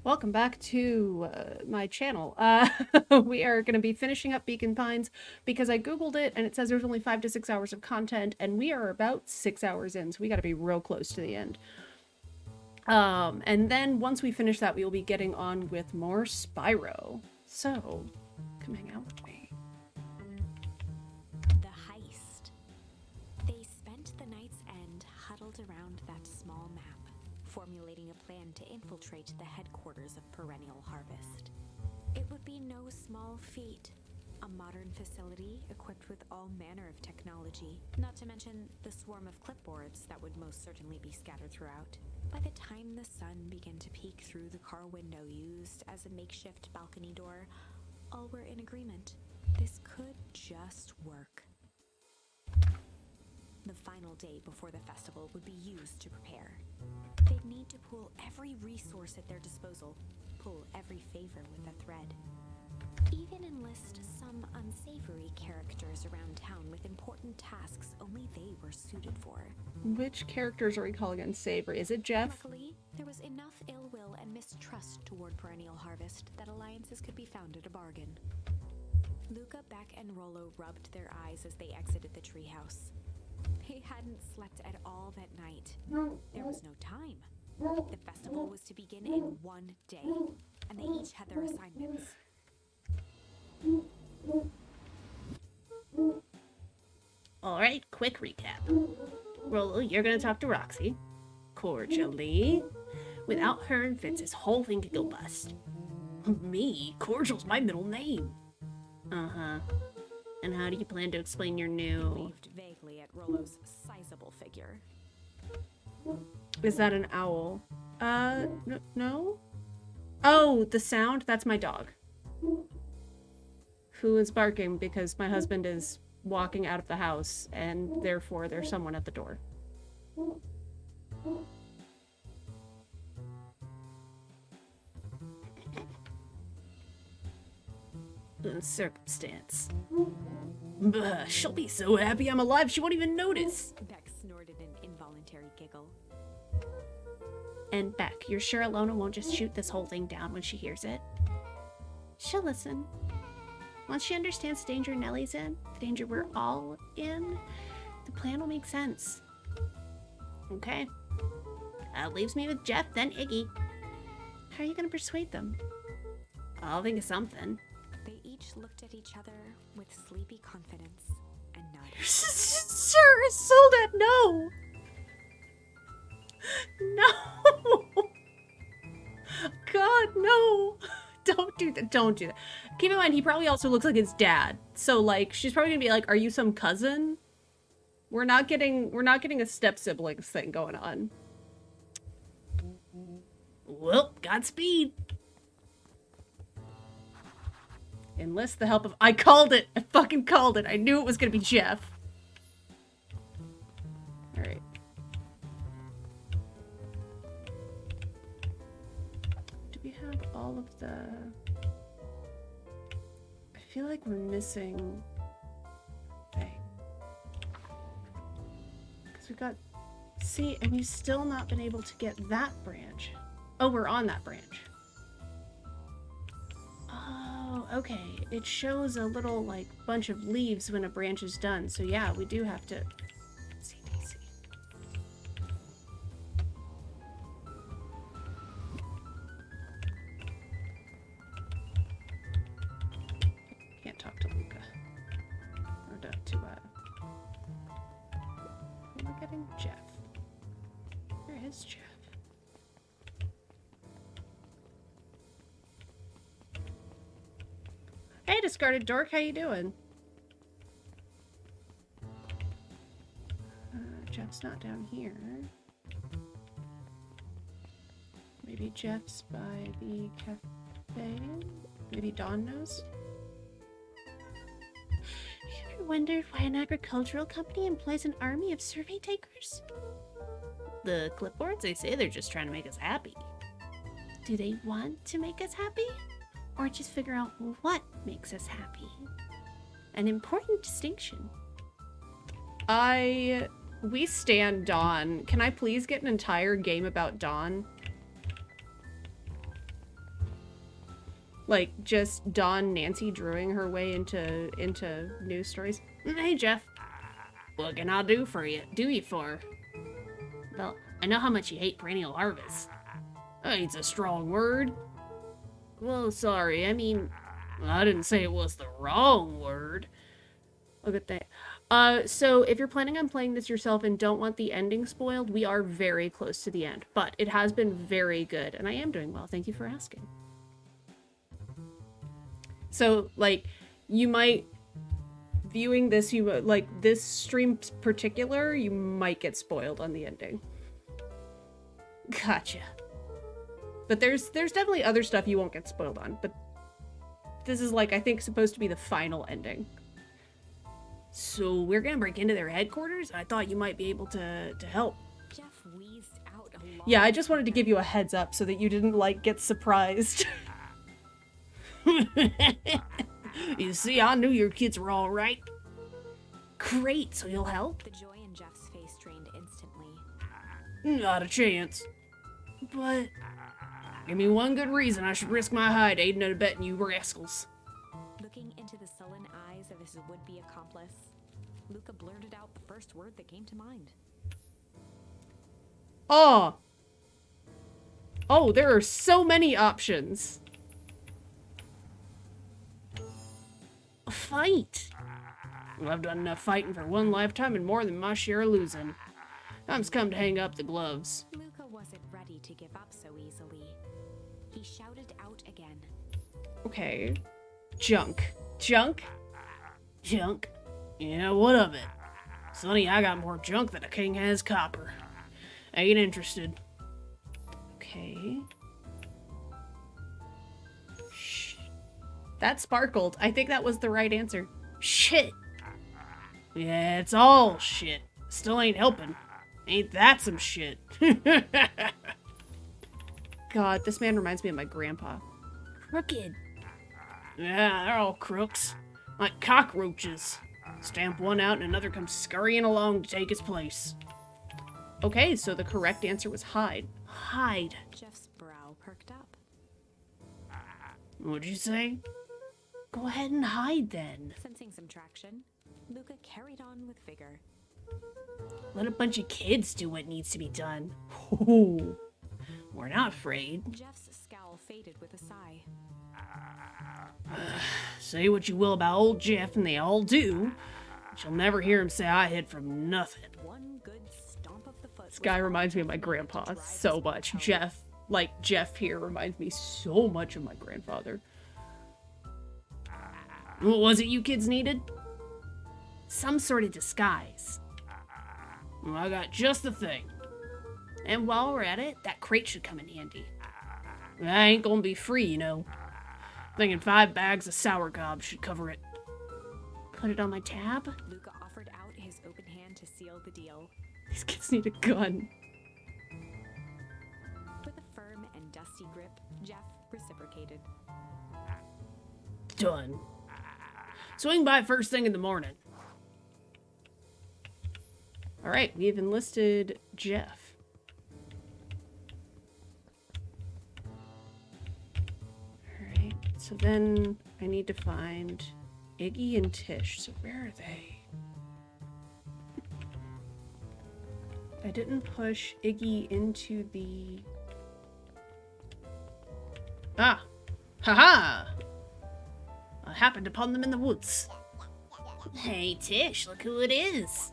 Welcome back to my channel. We are going to be finishing up Beacon Pines because I googled it and it says there's only 5 to 6 hours of content, and we are about 6 hours in, so we got to be real close to the end. And then once we finish that, we will be getting on with more Spyro. So, come hang out with me. The heist. They spent the night's end huddled around that small map, formulating a plan to infiltrate the headquarters of Perennial Harvest. It would be no small feat. A modern facility equipped with all manner of technology, not to mention the swarm of clipboards that would most certainly be scattered throughout. By the time the sun began to peek through the car window used as a makeshift balcony door, all were in agreement. This could just work. The final day before the festival would be used to prepare. They'd need to pool every resource at their disposal, pull every favor with a thread. Even enlist some unsavory characters around town with important tasks only they were suited for. Which characters are we calling unsavory? Is it Jeff? Luckily, there was enough ill will and mistrust toward Perennial Harvest that alliances could be found at a bargain. Luca, Beck, and Rollo rubbed their eyes as they exited the treehouse. They hadn't slept at all that night. There was no time. The festival was to begin in one day, and they each had their assignments. Alright, quick recap. Rollo, you're gonna talk to Roxy. Cordially. Without her and Fitz, this whole thing could go bust. Me? Cordial's my middle name. Uh-huh. And how do you plan to explain your new... Waved vaguely at Rollo's sizable figure. Is that an owl? No? Oh, the sound? That's my dog. Who is barking because my husband is walking out of the house, and therefore there's someone at the door. Circumstance. Bah, she'll be so happy I'm alive she won't even notice. Beck snorted an involuntary giggle. And Beck, you're sure Alona won't just shoot this whole thing down when she hears it? She'll listen. Once she understands the danger Nellie's in, the danger we're all in, the plan will make sense. Okay. That leaves me with Jeff, then Iggy. How are you gonna persuade them? I'll think of something. They each looked at each other with sleepy confidence and nodded. Sir, Soldat, no! No! God, no! Don't do that. Don't do that. Keep in mind, he probably also looks like his dad. So, like, she's probably gonna be like, are you some cousin? We're not getting a step-siblings thing going on. Well, Godspeed. Enlist the help of... I called it! I fucking called it! I knew it was gonna be Jeff. Alright. Do we have all of the... I feel like we're missing... thing. Because we got... See, and we've still not been able to get that branch. Oh, we're on that branch. Oh, okay. It shows a little, like, bunch of leaves when a branch is done. So yeah, we do have to... CDC. Can't talk to Luca. Or we're getting Jeff. Where is Jeff? Hey, discarded dork, how you doing? Jeff's not down here. Maybe Jeff's by the cafe? Maybe Dawn knows? You ever wondered why an agricultural company employs an army of survey takers? The clipboards, they say they're just trying to make us happy. Do they want to make us happy? Or just figure out what makes us happy? An important distinction. We stand Dawn. Can I please get an entire game about Dawn? Like, just Dawn Nancy Drewing her way into news stories. Hey, Jeff. What can I do you for? Well, I know how much you hate perennial harvest. Hate's a strong word. Well, sorry, I mean, I didn't say it was the wrong word. Look at that. So if you're planning on playing this yourself and don't want the ending spoiled, we are very close to the end. But it has been very good, and I am doing well. Thank you for asking. So, like, you might... Viewing this, like, this stream particular, you might get spoiled on the ending. Gotcha. But there's definitely other stuff you won't get spoiled on, but this is, like, I think supposed to be the final ending. So we're gonna break into their headquarters? I thought you might be able to help. Jeff wheezed out a long... Yeah, I just wanted to give you a heads up so that you didn't, like, get surprised. You see, I knew your kids were all right. Great, so you'll help? The joy in Jeff's face drained instantly. Not a chance. But give me one good reason I should risk my hide aiding and abetting you rascals. Looking into the sullen eyes of his would-be accomplice, Luca blurted out the first word that came to mind. Oh, there are so many options. A fight. Well, I've done enough fighting for one lifetime and more than my share of losing. Time's come to hang up the gloves. Luca wasn't ready to give up so easily. He shouted out again. Okay. Junk. Junk? Junk? Yeah, what of it? Sonny, I got more junk than a king has copper. Ain't interested. Okay. Shh. That sparkled. I think that was the right answer. Shit. Yeah, it's all shit. Still ain't helping. Ain't that some shit? God, this man reminds me of my grandpa. Crooked. Yeah, they're all crooks. Like cockroaches. Stamp one out and another comes scurrying along to take its place. Okay, so the correct answer was hide. Hide. Jeff's brow perked up. What'd you say? Go ahead and hide then. Sensing some traction, Luca carried on with vigor. Let a bunch of kids do what needs to be done. Ooh, we're not afraid. Jeff's scowl faded with a sigh. Say what you will about old Jeff, and they all do. But you'll never hear him say I hid from nothing. One good stomp of the foot. This guy reminds me of my grandpa so much. Jeff here reminds me so much of my grandfather. What was it you kids needed? Some sort of disguise. Well, I got just the thing. And while we're at it, that crate should come in handy. I ain't gonna be free, you know. Thinking 5 bags of sour gob should cover it. Put it on my tab? Luca offered out his open hand to seal the deal. These kids need a gun. With a firm and dusty grip, Jeff reciprocated. Done. Swing by first thing in the morning. Alright, we've enlisted Jeff. Alright, so then I need to find Iggy and Tish. So where are they? I didn't push Iggy into the... Ah! Haha! I happened upon them in the woods. Hey, Tish, look who it is.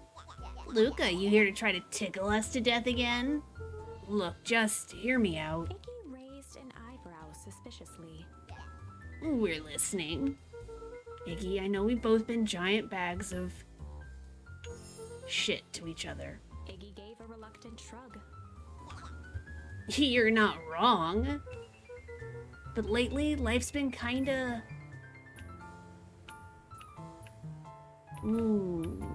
Luca, you here to try to tickle us to death again? Look, just hear me out. Iggy raised an eyebrow suspiciously. We're listening. Iggy, I know we've both been giant bags of shit to each other. Iggy gave a reluctant shrug. You're not wrong. But lately, life's been kinda... Ooh.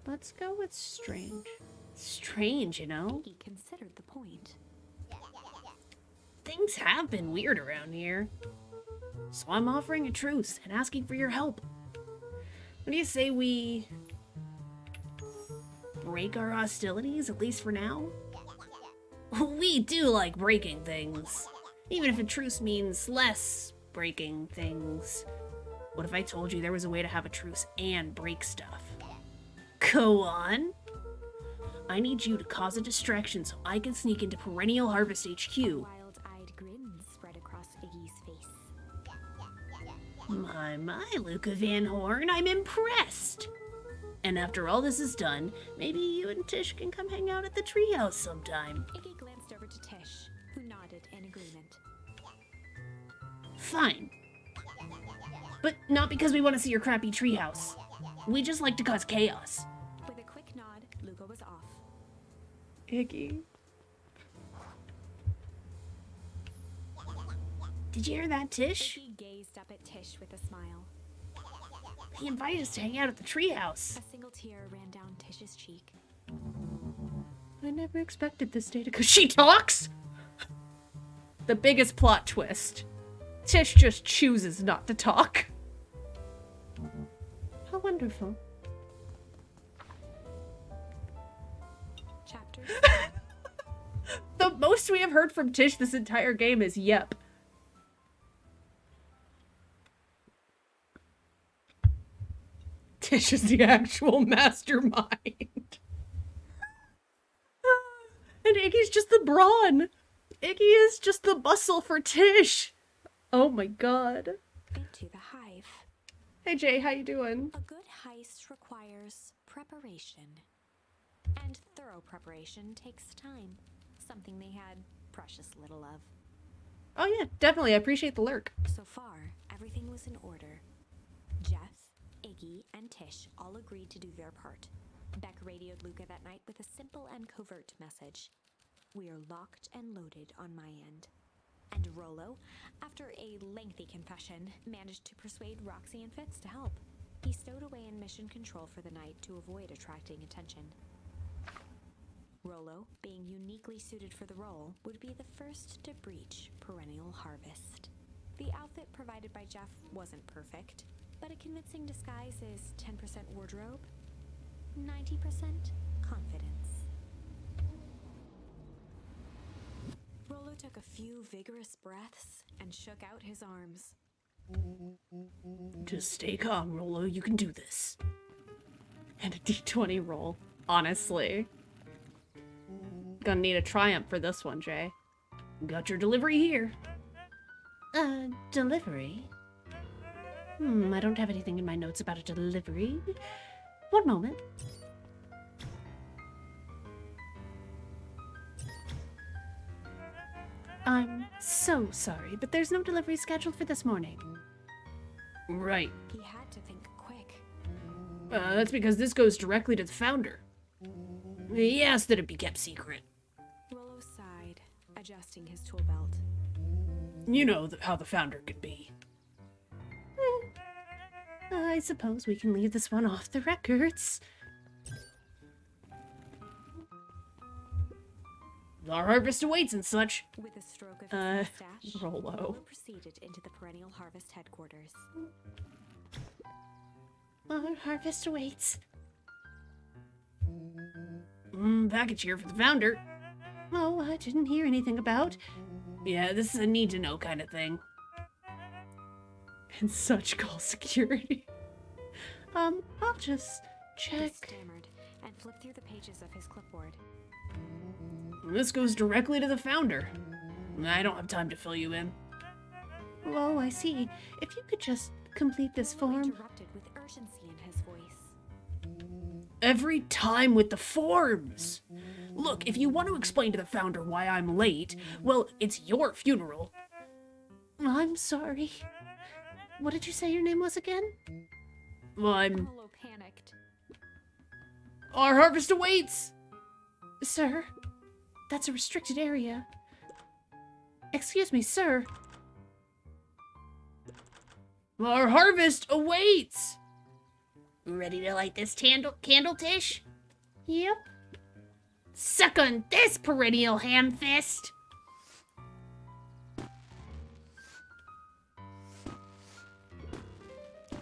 Let's go with strange. Strange, you know? Iggy considered the point. Things have been weird around here. So I'm offering a truce and asking for your help. What do you say we break our hostilities, at least for now? We do like breaking things. Even if a truce means less breaking things. What if I told you there was a way to have a truce and break stuff? Go on. I need you to cause a distraction so I can sneak into Perennial Harvest HQ. Wild-eyed grin spread across Iggy's face. My, Luca Van Horn, I'm impressed. And after all this is done, maybe you and Tish can come hang out at the treehouse sometime. Iggy glanced over to Tish, who nodded in agreement. Fine. But not because we want to see your crappy treehouse. We just like to cause chaos. With a quick nod, Luca was off. Iggy. Did you hear that, Tish? Iggy gazed up at Tish with a smile. He invited us to hang out at the treehouse. A single tear ran down Tish's cheek. I never expected this day to go. She talks? The biggest plot twist. Tish just chooses not to talk. How wonderful. Chapter The most we have heard from Tish this entire game is yep. Tish is the actual mastermind. And Iggy's just the brawn. Iggy is just the muscle for Tish. Oh my god. into the hive. Hey Jay, how you doing? A good heist requires preparation. And thorough preparation takes time. Something they had precious little of. Oh yeah, definitely. I appreciate the lurk. So far, everything was in order. Jeff, Iggy, and Tish all agreed to do their part. Beck radioed Luca that night with a simple and covert message. We are locked and loaded on my end. And Rollo, after a lengthy confession, managed to persuade Roxy and Fitz to help. He stowed away in mission control for the night to avoid attracting attention. Rollo, being uniquely suited for the role, would be the first to breach Perennial Harvest. The outfit provided by Jeff wasn't perfect, but a convincing disguise is 10% wardrobe, 90% confidence. Rollo took a few vigorous breaths and shook out his arms. Just stay calm, Rollo. You can do this. And a d20 roll. Honestly. Gonna need a triumph for this one, Jay. Got your delivery here. Delivery? I don't have anything in my notes about a delivery. One moment. I'm so sorry, but there's no delivery scheduled for this morning. Right. He had to think quick. That's because this goes directly to the founder. He asked that it be kept secret. Rollo sighed, adjusting his tool belt. You know how the founder could be. I suppose we can leave this one off the records. Our harvest awaits and such. With a stroke of his mustache, Rollo. proceeded into the Perennial Harvest headquarters. Our harvest awaits. Package here for the founder. Oh, I didn't hear anything about. Yeah, this is a need-to-know kind of thing. And such call security. I'll just He check. stammered and flipped through the pages of his clipboard. This goes directly to the founder. I don't have time to fill you in. Oh, I see. If you could just complete this Rollo form. interrupted with urgency in his voice. Every time with the forms. Look, if you want to explain to the founder why I'm late, well, it's your funeral. I'm sorry. What did you say your name was again? Well, Rollo panicked. Our harvest awaits! Sir, that's a restricted area. Excuse me, sir. Our harvest awaits! Ready to light this candle, Tish? Yep. Suck on this, perennial ham fist!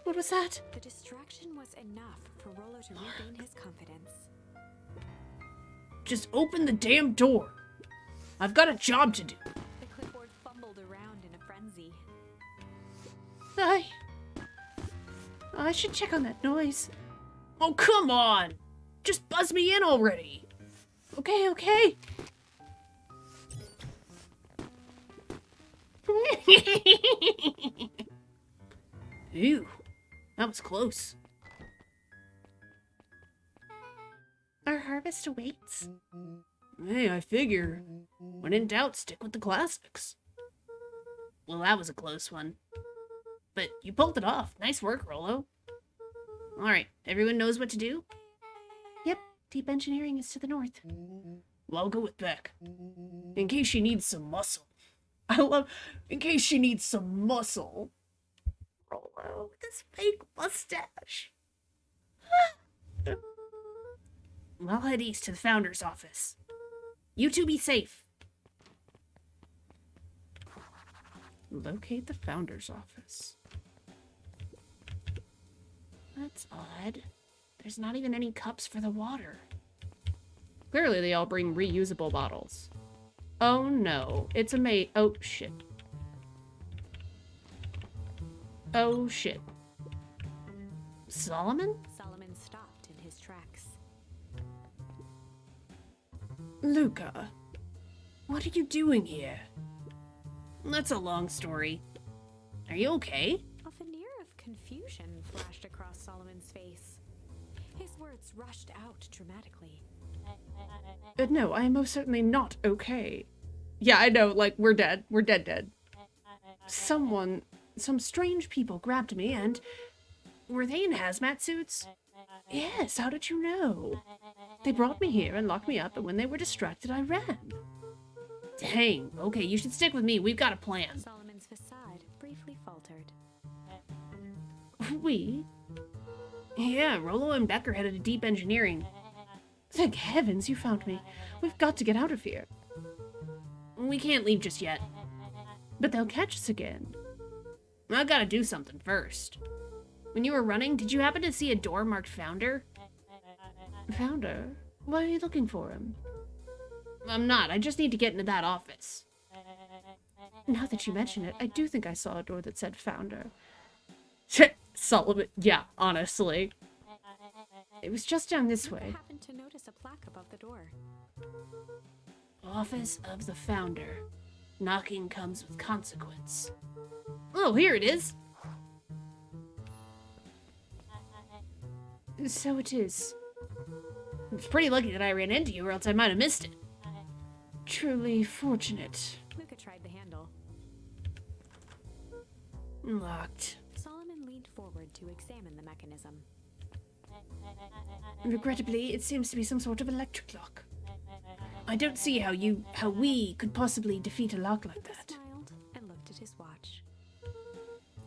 What was that? The distraction was enough for Rollo to regain his confidence. Just open the damn door. I've got a job to do. The clipboard fumbled around in a frenzy. I should check on that noise. Oh, come on! Just buzz me in already! Okay. Ew, that was close. Our harvest awaits. Hey, I figure, when in doubt, stick with the classics. Well, that was a close one. But you pulled it off. Nice work, Rolo. Alright, everyone knows what to do? Yep, deep engineering is to the north. Well, I'll go with Beck. In case she needs some muscle. I love, in case she needs some muscle. Rolo with his fake mustache. I'll head east to the founder's office. You two be safe. Locate the founder's office. That's odd. There's not even any cups for the water. Clearly they all bring reusable bottles. Oh no, it's a mate. Oh shit. Oh shit. Solomon? Solomon stopped in his tracks. Luca, what are you doing here? That's a long story. Are you okay? A veneer of confusion flashed across Solomon's face. His words rushed out dramatically. No, I am most certainly not okay. Yeah, I know, like, we're dead. We're dead. Some strange people grabbed me and... Were they in hazmat suits? Yes, how did you know? They brought me here and locked me up, and when they were distracted, I ran. Dang, okay, you should stick with me. We've got a plan. Solomon's facade briefly faltered. We? Yeah, Rolo and Beck are headed to deep engineering. Thank heavens you found me. We've got to get out of here. We can't leave just yet. But they'll catch us again. I've got to do something first. When you were running, did you happen to see a door marked Founder? Founder? Why are you looking for him? I'm not. I just need to get into that office. Now that you mention it, I do think I saw a door that said Founder. Solomon. Yeah, honestly. It was just down this way. I happened to notice a plaque above the door. Office of the Founder. Knocking comes with consequence. Oh, here it is. So it is. It's pretty lucky that I ran into you, or else I might have missed it. Truly fortunate. Luca tried the handle. Locked. Solomon leaned forward to examine the mechanism. Regrettably, it seems to be some sort of electric lock. I don't see how we could possibly defeat a lock like Luca that. smiled and looked at his watch.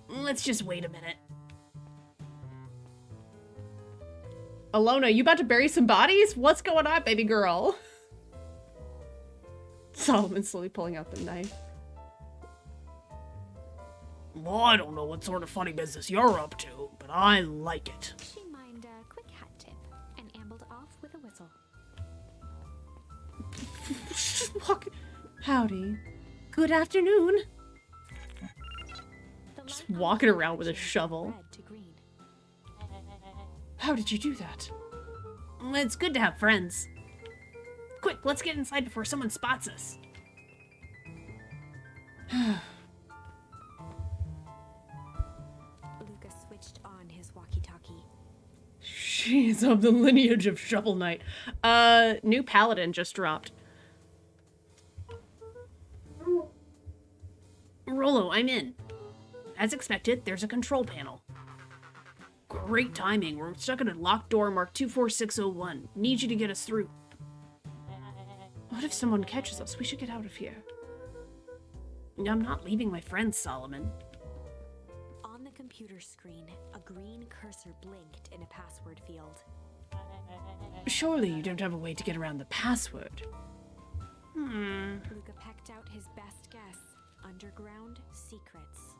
Let's just wait a minute. Alona, you about to bury some bodies? What's going on, baby girl? Solomon slowly pulling out the knife. Well, I don't know what sort of funny business you're up to, but I like it. She mined a quick hat tip and ambled off with a whistle. Just walk. Howdy. Good afternoon. The Just light on walking the around with a changed from shovel. red to green. How did you do that? It's good to have friends. Quick, let's get inside before someone spots us. Luca switched on his walkie-talkie. She's of the lineage of Shovel Knight. New Paladin just dropped. Rolo, I'm in. As expected, there's a control panel. Great timing. We're stuck in a locked door marked 24601. Need you to get us through. What if someone catches us? We should get out of here. I'm not leaving my friends, Solomon. On the computer screen, a green cursor blinked in a password field. Surely you don't have a way to get around the password. Luca pecked out his best guess. Underground secrets.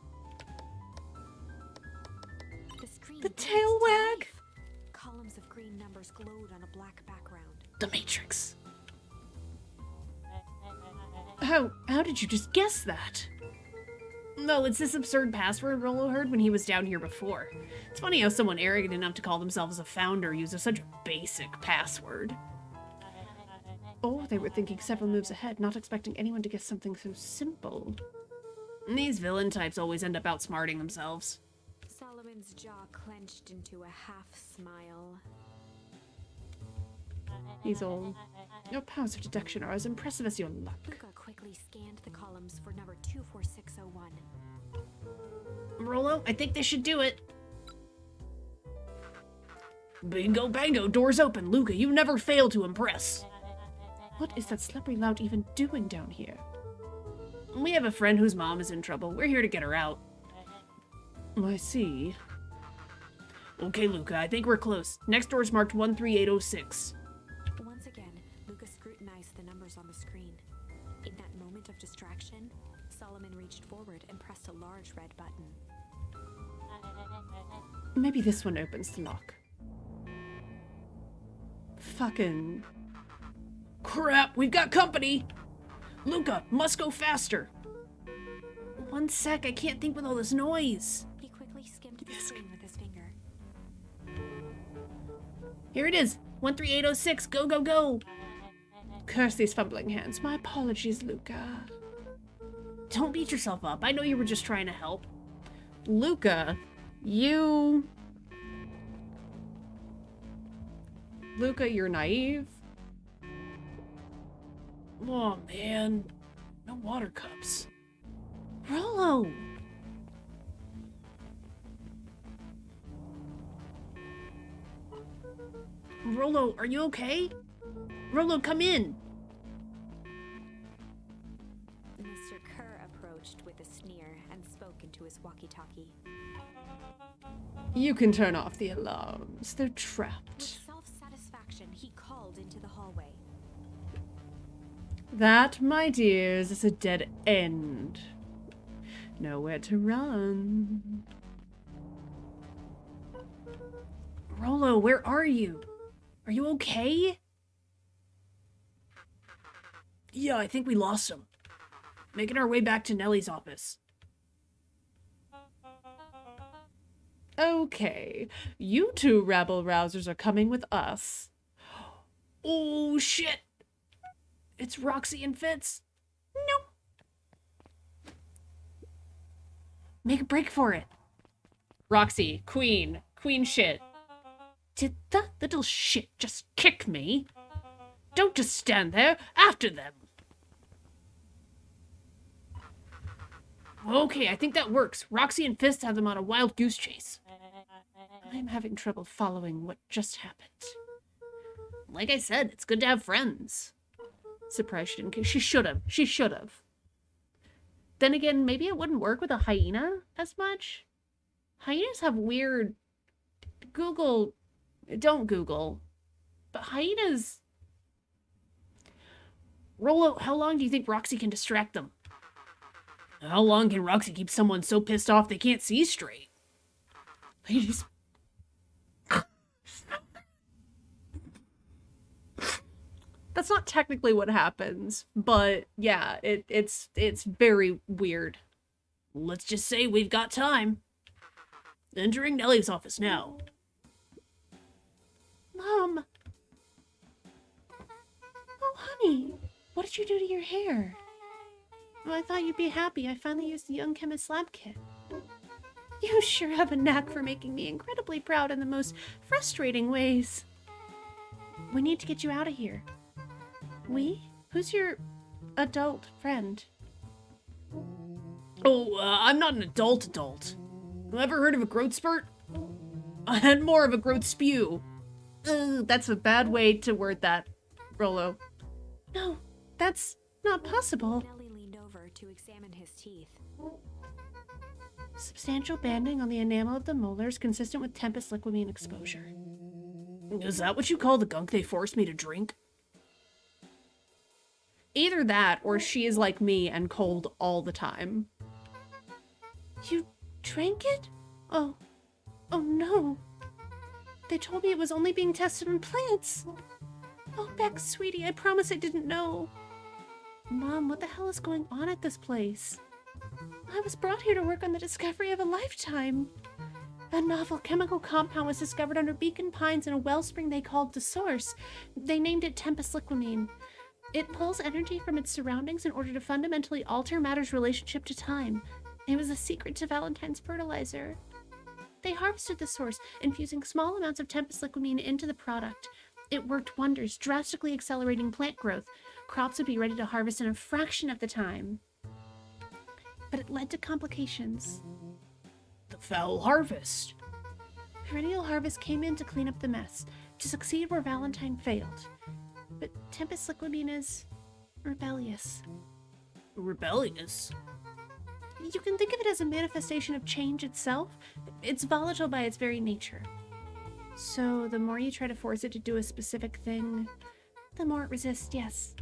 The screen The blinked tail to wag? life. Columns of green numbers glowed on a black background. The Matrix. How did you just guess that? No, it's this absurd password Rolo heard when he was down here before. It's funny how someone arrogant enough to call themselves a founder uses such a basic password. Oh, they were thinking several moves ahead, not expecting anyone to guess something so simple. These villain types always end up outsmarting themselves. Solomon's jaw clenched into a half smile. He's old. Your powers of deduction are as impressive as your luck. Luca quickly scanned the columns for number 24601. Rolo, I think they should do it. Bingo bango, doors open. Luca, you never fail to impress. What is that slippery lout even doing down here? We have a friend whose mom is in trouble. We're here to get her out. I see. Okay, Luca, I think we're close. Next door's marked 13806. Once again, Luca scrutinized the numbers on the screen. In that moment of distraction, Solomon reached forward and pressed a large red button. Maybe this one opens the lock. Fucking... Crap, we've got company! Luca, must go faster! One sec, I can't think with all this noise. He quickly skimmed the screen with his finger. Here it is, 13806, go, go, go! Curse these fumbling hands. My apologies, Luca. Don't beat yourself up. I know you were just trying to help. Luca, you're naive. Oh, man. No water cups. Rolo! Rolo, are you okay? Rolo, come in! Mr. Kerr approached with a sneer and spoke into his walkie-talkie. You can turn off the alarms. They're trapped. With self-satisfaction, he called into the hallway. That, my dears, is a dead end. Nowhere to run. Rolo, where are you? Are you okay? Yeah, I think we lost him. Making our way back to Nellie's office. Okay, you two rabble-rousers are coming with us. Oh, shit! It's Roxy and Fitz. No. Make a break for it. Roxy, queen shit. Did that little shit just kick me? Don't just stand there. After them. Okay, I think that works. Roxy and Fist have them on a wild goose chase. I'm having trouble following what just happened. Like I said, it's good to have friends. Surprised she didn't. She should have. She should have. Then again, maybe it wouldn't work with a hyena as much. Hyenas have weird... Google... Don't Google. But hyenas... Rolo, how long do you think Roxy can distract them? How long can Roxy keep someone so pissed off they can't see straight? Ladies... That's not technically what happens, but yeah, it's very weird. Let's just say we've got time. Entering Nellie's office now. Mom! Oh, honey, what did you do to your hair? Well, I thought you'd be happy. I finally used the Young Chemist lab kit. You sure have a knack for making me incredibly proud in the most frustrating ways. We need to get you out of here. We? Who's your adult friend? Oh, I'm not an adult. Ever heard of a growth spurt? I had more of a growth spew. That's a bad way to word that, Rolo. No, that's not possible. Nellie leaned over to examine his teeth. Substantial banding on the enamel of the molars consistent with Tempest liquamine exposure. Is that what you call the gunk they forced me to drink? Either that, or she is like me and cold all the time. You drank it? Oh no. They told me it was only being tested on plants. Oh, Beck, sweetie, I promise I didn't know. Mom, what the hell is going on at this place? I was brought here to work on the discovery of a lifetime. A novel chemical compound was discovered under Beacon Pines in a wellspring they called the Source. They named it Tempest Liquamine. It pulls energy from its surroundings in order to fundamentally alter matter's relationship to time. It was a secret to Valentine's fertilizer. They harvested the source, infusing small amounts of Tempest Liquamine into the product. It worked wonders, drastically accelerating plant growth. Crops would be ready to harvest in a fraction of the time. But it led to complications. The foul harvest. Perennial Harvest came in to clean up the mess, to succeed where Valentine failed. But Tempest Liquamine is rebellious. Rebellious? You can think of it as a manifestation of change itself. It's volatile by its very nature. So the more you try to force it to do a specific thing, the more it resists, yes.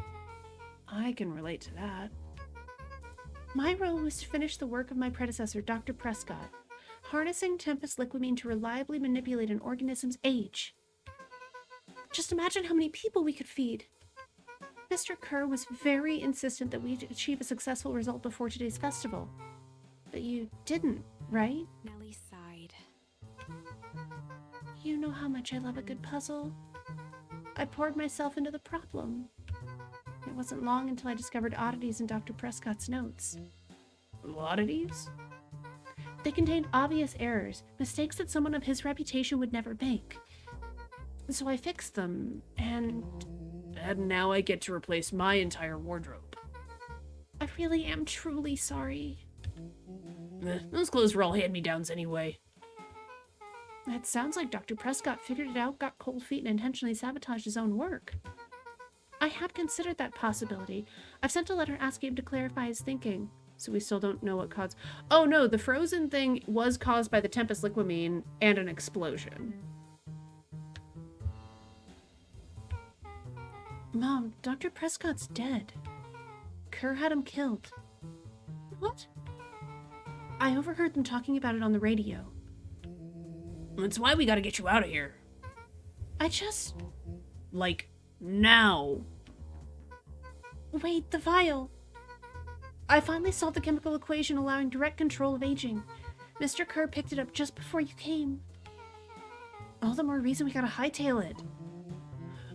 I can relate to that. My role was to finish the work of my predecessor, Dr. Prescott, harnessing Tempest Liquamine to reliably manipulate an organism's age. Just imagine how many people we could feed. Mr. Kerr was very insistent that we achieve a successful result before today's festival. But you didn't, right? Nellie sighed. You know how much I love a good puzzle. I poured myself into the problem. It wasn't long until I discovered oddities in Dr. Prescott's notes. Oddities? They contained obvious errors, mistakes that someone of his reputation would never make. So I fixed them, and now I get to replace my entire wardrobe. I really am truly sorry. Those clothes were all hand-me-downs anyway. That sounds like Dr. Prescott figured it out, got cold feet, and intentionally sabotaged his own work. I had considered that possibility. I've sent a letter asking him to clarify his thinking, so we still don't know what caused... Oh no, the frozen thing was caused by the Tempest Liquamine and an explosion. Mom, Dr. Prescott's dead. Kerr had him killed. What? I overheard them talking about it on the radio. That's why we gotta get you out of here. I just... Like, now. Wait, the vial. I finally solved the chemical equation allowing direct control of aging. Mr. Kerr picked it up just before you came. All the more reason we gotta hightail it.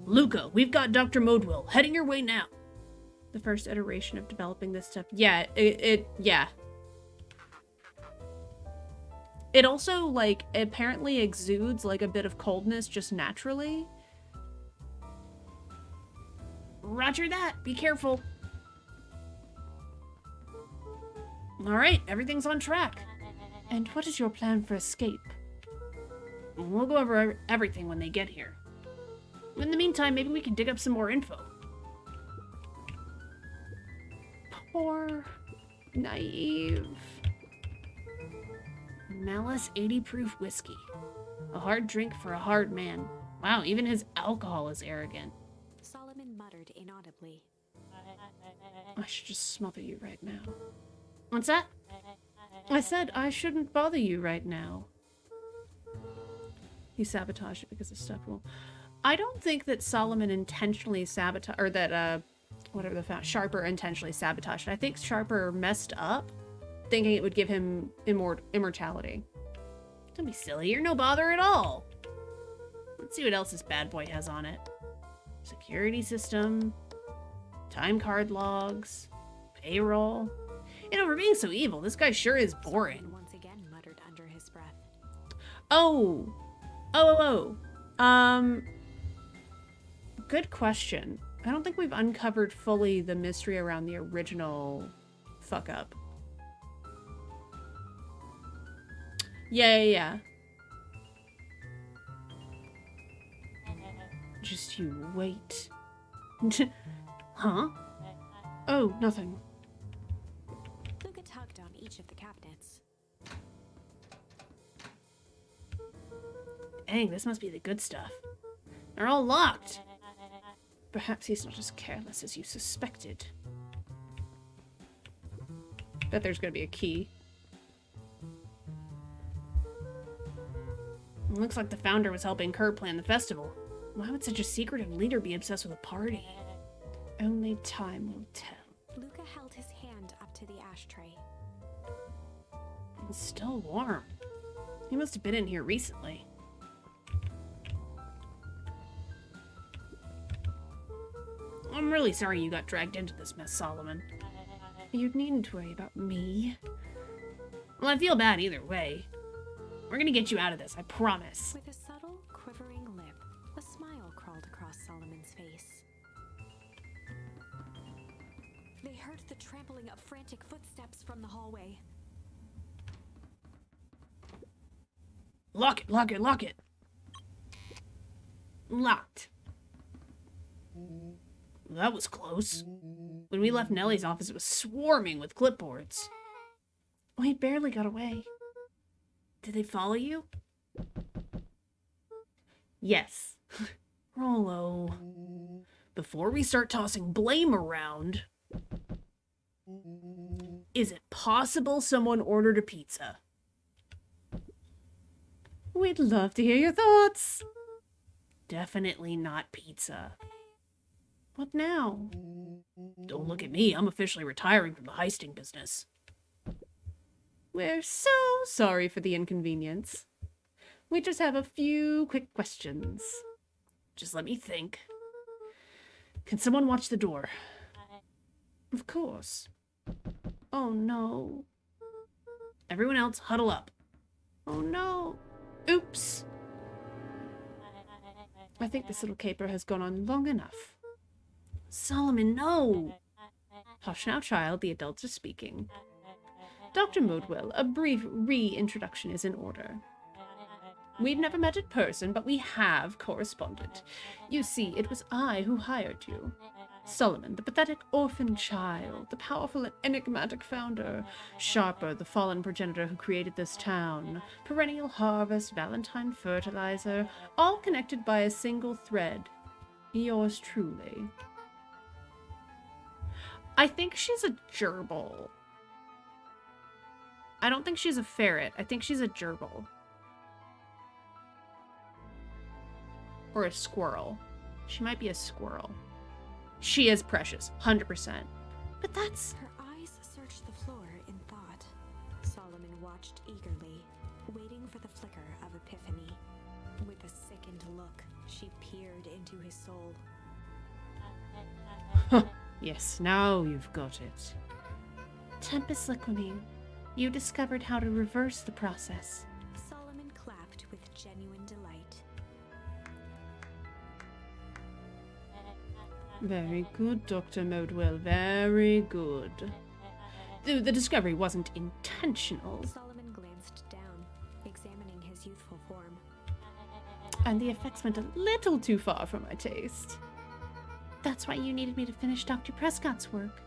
Luca, we've got Dr. Modwell heading your way now. The first iteration of developing this stuff. Yeah, yeah. It also, like, apparently exudes, like, a bit of coldness just naturally. Roger that. Be careful. Alright, everything's on track. And what is your plan for escape? We'll go over everything when they get here. In the meantime, maybe we can dig up some more info. Poor, naive... Malice 80 proof whiskey. A hard drink for a hard man. Wow, even his alcohol is arrogant. Solomon muttered inaudibly. I should just smother you right now. What's that? I said I shouldn't bother you right now. He sabotaged it because of stuff. Well, I don't think that Solomon intentionally sabotaged, or that, whatever the fact, Sharper intentionally sabotaged it. I think Sharper messed up, thinking it would give him immortality. Don't be silly, you're no bother at all. Let's see what else this bad boy has on it. Security system, time card logs, payroll. You know, for being so evil, this guy sure is boring. Solomon once again muttered under his breath. Good question. I don't think we've uncovered fully the mystery around the original fuck up. Yeah. Just you wait. Huh? Oh, nothing. Luca tugged on each of the cabinets. Dang, this must be the good stuff. They're all locked. Perhaps he's not as careless as you suspected. Bet there's gonna be a key. It looks like the founder was helping Kerr plan the festival. Why would such a secretive leader be obsessed with a party? Only time will tell. Luca held his hand up to the ashtray. It's still warm. He must have been in here recently. I'm really sorry you got dragged into this mess, Solomon. You needn't worry about me. Well, I feel bad either way. We're gonna get you out of this, I promise. With a subtle, quivering lip, a smile crawled across Solomon's face. They heard the trampling of frantic footsteps from the hallway. Lock it, lock it, lock it. Locked. That was close. When we left Nellie's office, it was swarming with clipboards. We barely got away. Did they follow you? Yes. Rollo. Before we start tossing blame around, is it possible someone ordered a pizza? We'd love to hear your thoughts. Definitely not pizza. What now? Don't look at me. I'm officially retiring from the heisting business. We're so sorry for the inconvenience. We just have a few quick questions. Just let me think. Can someone watch the door? Of course. Oh no. Everyone else, huddle up. Oh no. Oops. I think this little caper has gone on long enough. Solomon, no! Hush now, child, the adults are speaking. Dr. Modwell, a brief reintroduction is in order. We've never met in person, but we have corresponded. You see, it was I who hired you. Solomon, the pathetic orphan child, the powerful and enigmatic founder, Sharper, the fallen progenitor who created this town, Perennial Harvest, Valentine Fertilizer, all connected by a single thread. Yours truly. I think she's a gerbil. I don't think she's a ferret. I think she's a gerbil. Or a squirrel. She might be a squirrel. She is precious, 100%. But that's... Her eyes searched the floor in thought. Solomon watched eagerly, waiting for the flicker of epiphany. With a sickened look, she peered into his soul. Yes, now you've got it. Tempest Liquimine, you discovered how to reverse the process. Solomon clapped with genuine delight. Very good, Dr. Modwell, very good. The discovery wasn't intentional. Solomon glanced down, examining his youthful form. And the effects went a little too far for my taste. That's why you needed me to finish Dr. Prescott's work.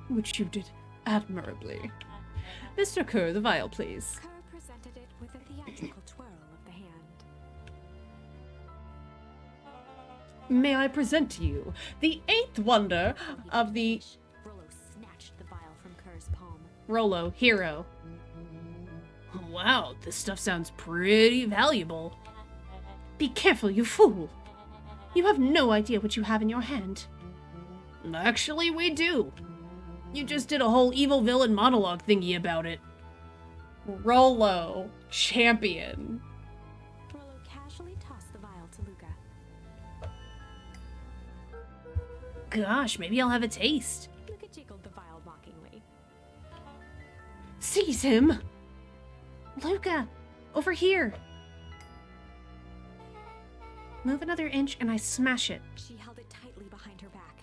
Which you did admirably. Mr. Kerr, the vial, please. Kerr presented it with a theatrical twirl of the hand. May I present to you the eighth wonder of the... Rollo snatched the vial from Kerr's palm. Rollo, hero. Wow, this stuff sounds pretty valuable. Be careful, you fool. You have no idea what you have in your hand. Actually, we do. You just did a whole evil villain monologue thingy about it. Rollo, champion. Rollo casually tossed the vial to Luca. Gosh, maybe I'll have a taste. Luca jiggled the vial mockingly. Seize him! Luca, over here. Move another inch and I smash it. She held it tightly behind her back.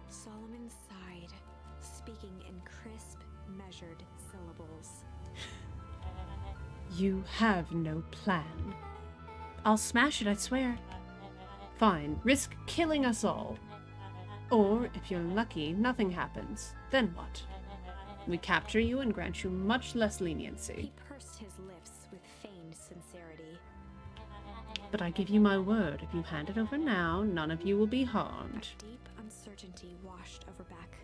Solomon sighed, speaking in crisp, measured syllables. You have no plan. I'll smash it, I swear. Fine, risk killing us all. Or, if you're lucky, nothing happens. Then what? We capture you and grant you much less leniency. He pursed his lips with feigned sincerity. But I give you my word, if you hand it over now, none of you will be A harmed. deep uncertainty washed over Beck.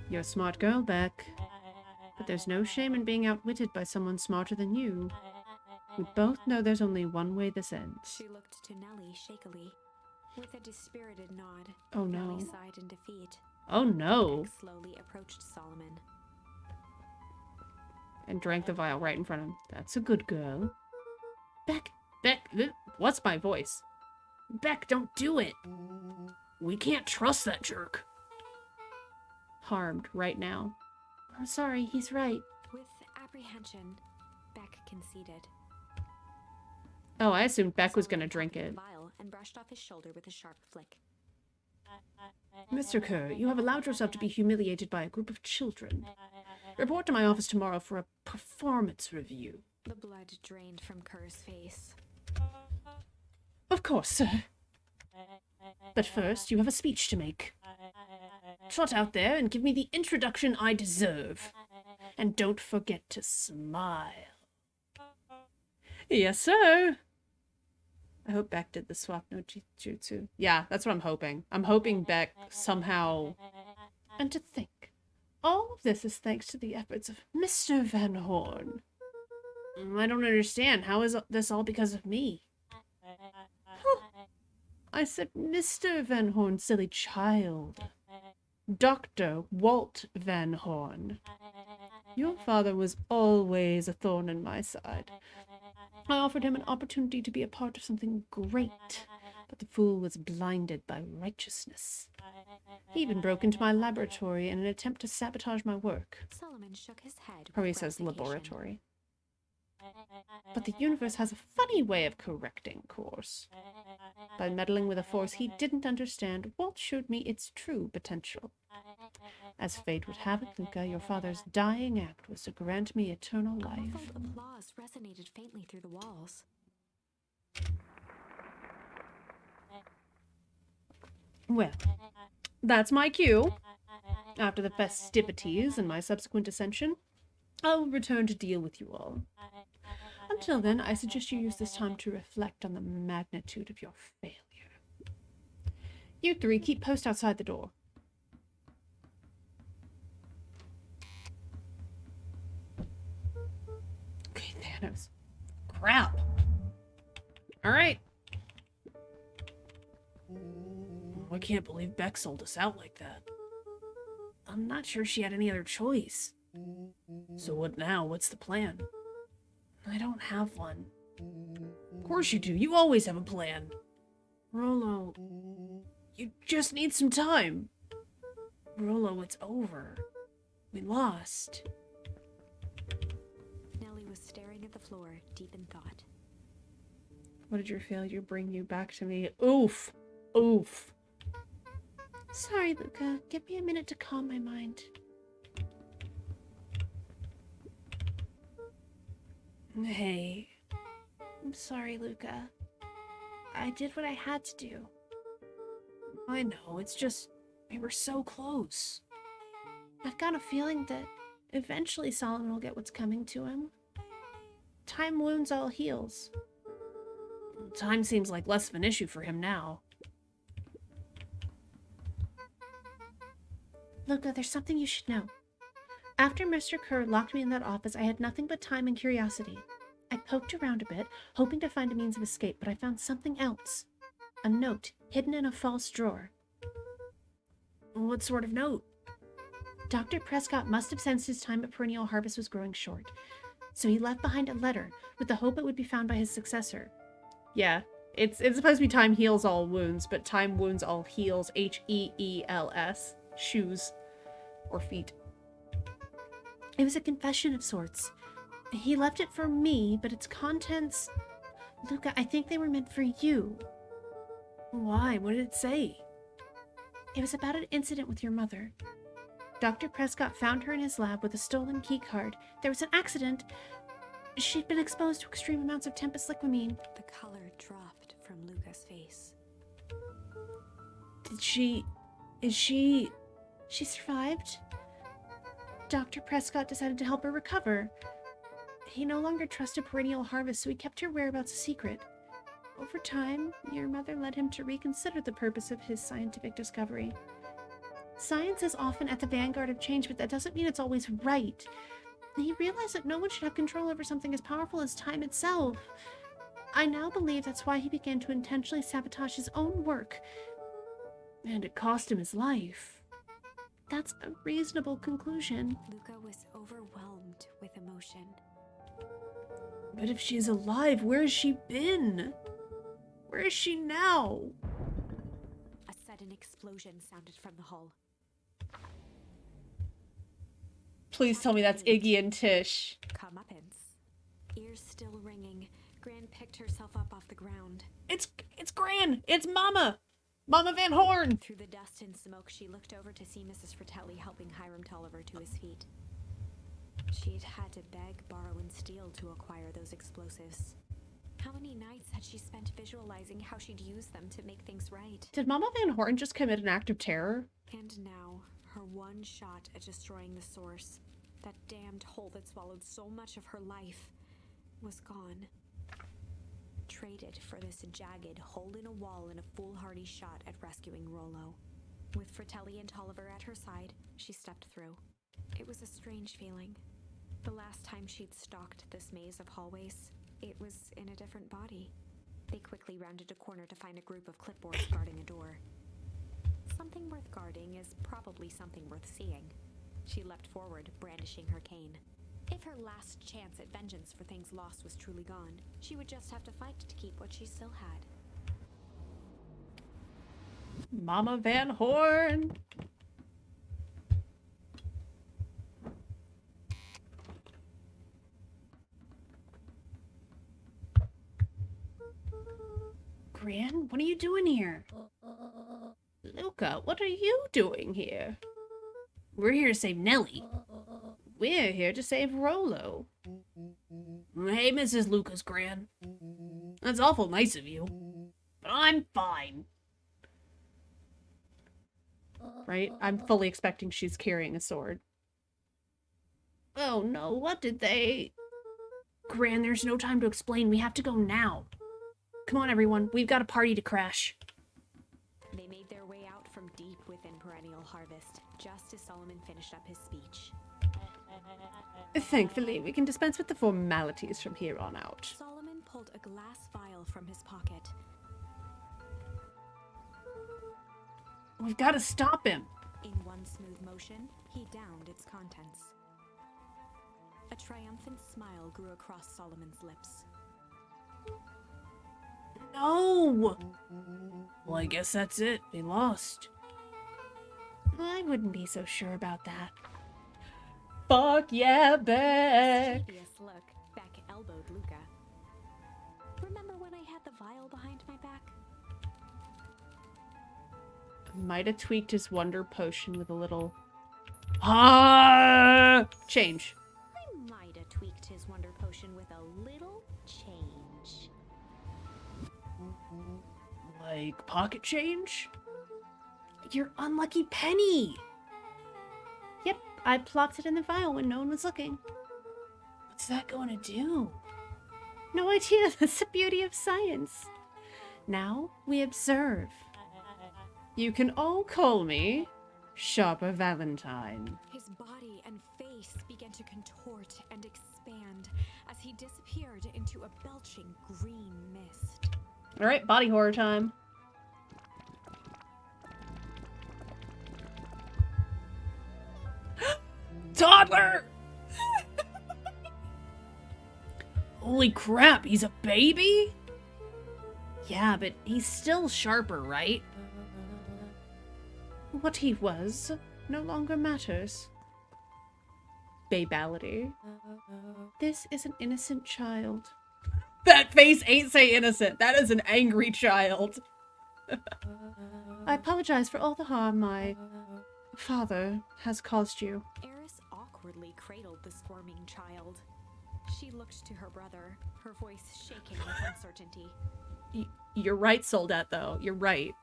You're a smart girl, Beck. But there's no shame in being outwitted by someone smarter than you. We both know there's only one way this ends. She looked to Nellie shakily. With a dispirited nod, Oh no. Nellie sighed in defeat. Oh no. Beck slowly approached Solomon. And drank the vial right in front of him. That's a good girl. Beck, what's my voice? Beck, don't do it. We can't trust that jerk. Harmed right now. I'm sorry, he's right. With apprehension, Beck conceded. Oh, I assumed Beck was gonna Solomon drink pocketed it. the vial and brushed off his shoulder with a sharp flick. Mr. Kerr, you have allowed yourself to be humiliated by a group of children. Report to my office tomorrow for a performance review. The blood drained from Kerr's face. Of course, sir. But first, you have a speech to make. Trot out there and give me the introduction I deserve. And don't forget to smile. Yes, sir. I hope Beck did the swap no jutsu. Yeah, that's what I'm hoping. I'm hoping Beck somehow... And to think, all of this is thanks to the efforts of Mr. Van Horn. I don't understand. How is this all because of me? Huh. I said Mr. Van Horn, silly child. Dr. Walt Van Horn. Your father was always a thorn in my side. I offered him an opportunity to be a part of something great, but the fool was blinded by righteousness. He even broke into my laboratory in an attempt to sabotage my work. Solomon shook his head. Probably with says gratification. laboratory. But the universe has a funny way of correcting course. By meddling with a force he didn't understand, Walt showed me its true potential. As fate would have it, Luca, your father's dying act was to grant me eternal life. Muffled applause resonated faintly through the walls. Well, that's my cue. After the festivities and my subsequent ascension, I'll return to deal with you all. Until then, I suggest you use this time to reflect on the magnitude of your failure. You three keep post outside the door. Okay, Thanos. Crap. Alright. I can't believe Beck sold us out like that. I'm not sure she had any other choice. So what now? What's the plan? I don't have one. Of course you do. You always have a plan. Rolo, you just need some time. Rolo, it's over. We lost. Nellie was staring at the floor, deep in thought. What did your failure bring you back to me? Oof. Oof. Sorry, Luca. Give me a minute to calm my mind. Hey. I'm sorry, Luca. I did what I had to do. I know, it's just... we were so close. I've got a feeling that eventually Solomon will get what's coming to him. Time wounds all heals. Time seems like less of an issue for him now. Luca, there's something you should know. After Mr. Kerr locked me in that office, I had nothing but time and curiosity. I poked around a bit, hoping to find a means of escape, but I found something else. A note, hidden in a false drawer. What sort of note? Dr. Prescott must have sensed his time at Perennial Harvest was growing short, so he left behind a letter with the hope it would be found by his successor. Yeah, it's supposed to be time heals all wounds, but time wounds all heals, H-E-E-L-S, shoes or feet. It was a confession of sorts. He left it for me, but its contents... Luca, I think they were meant for you. Why? What did it say? It was about an incident with your mother. Dr. Prescott found her in his lab with a stolen key card. There was an accident. She'd been exposed to extreme amounts of Tempest liquamine. The color dropped from Luca's face. She survived? Dr. Prescott decided to help her recover. He no longer trusted Perennial Harvest, so he kept her whereabouts a secret. Over time, your mother led him to reconsider the purpose of his scientific discovery. Science is often at the vanguard of change, but that doesn't mean it's always right. He realized that no one should have control over something as powerful as time itself. I now believe that's why he began to intentionally sabotage his own work. And it cost him his life. That's a reasonable conclusion. Luca was overwhelmed with emotion. But if she's alive, where has she been? Where is she now? A sudden explosion sounded from the hull. Please tell me that's Iggy and Tish. Comeuppance. Ears still ringing, Gran picked herself up off the ground. It's Gran! It's Mama! Mama Van Horn! Through the dust and smoke, she looked over to see Mrs. Fratelli helping Hiram Tolliver to his feet. She'd had to beg, borrow, and steal to acquire those explosives. How many nights had she spent visualizing how she'd use them to make things right? Did Mama Van Horn just commit an act of terror? And now, her one shot at destroying the source, that damned hole that swallowed so much of her life, was gone. Traded for this jagged hole in a wall and a foolhardy shot at rescuing Rollo. With Fratelli and Tolliver at her side, she stepped through. It was a strange feeling. The last time she'd stalked this maze of hallways, it was in a different body. They quickly rounded a corner to find a group of clipboards guarding a door. Something worth guarding is probably something worth seeing. She leapt forward, brandishing her cane. If her last chance at vengeance for things lost was truly gone, she would just have to fight to keep what she still had. Mama Van Horn! Gran, what are you doing here? Luca, what are you doing here? We're here to save Nellie. We're here to save Rollo. Hey, Mrs. Lucas, Gran. That's awful nice of you. But I'm fine. Right? I'm fully expecting she's carrying a sword. Oh no, what did they... Gran, there's no time to explain. We have to go now. Come on, everyone. We've got a party to crash. They made their way out from deep within Perennial Harvest, just as Solomon finished up his speech. Thankfully, we can dispense with the formalities from here on out. Solomon pulled a glass vial from his pocket. We've got to stop him. In one smooth motion, he downed its contents. A triumphant smile grew across Solomon's lips. No! Well, I guess that's it. They lost. I wouldn't be so sure about that. Fuck yeah, Beck! Mischievous look, Beck elbowed Luca. Remember when I had the vial behind my back? Might have tweaked his wonder potion with a little... change. I might have tweaked his wonder potion with a little change. Like pocket change? Your unlucky penny! Yep, I plopped it in the vial when no one was looking. What's that going to do? No idea. That's the beauty of science. Now we observe. You can all call me Sharper Valentine. His body and face began to contort and expand as he disappeared into a belching green mist. Alright, body horror time. Toddler! Holy crap, he's a baby? Yeah, but he's still Sharper, right? What he was no longer matters. Babality. This is an innocent child. That face ain't say innocent. That is an angry child. I apologize for all the harm my father has caused you. Eris awkwardly cradled the squirming child. She looked to her brother, her voice shaking with uncertainty. You're right, Soldat, though. You're right.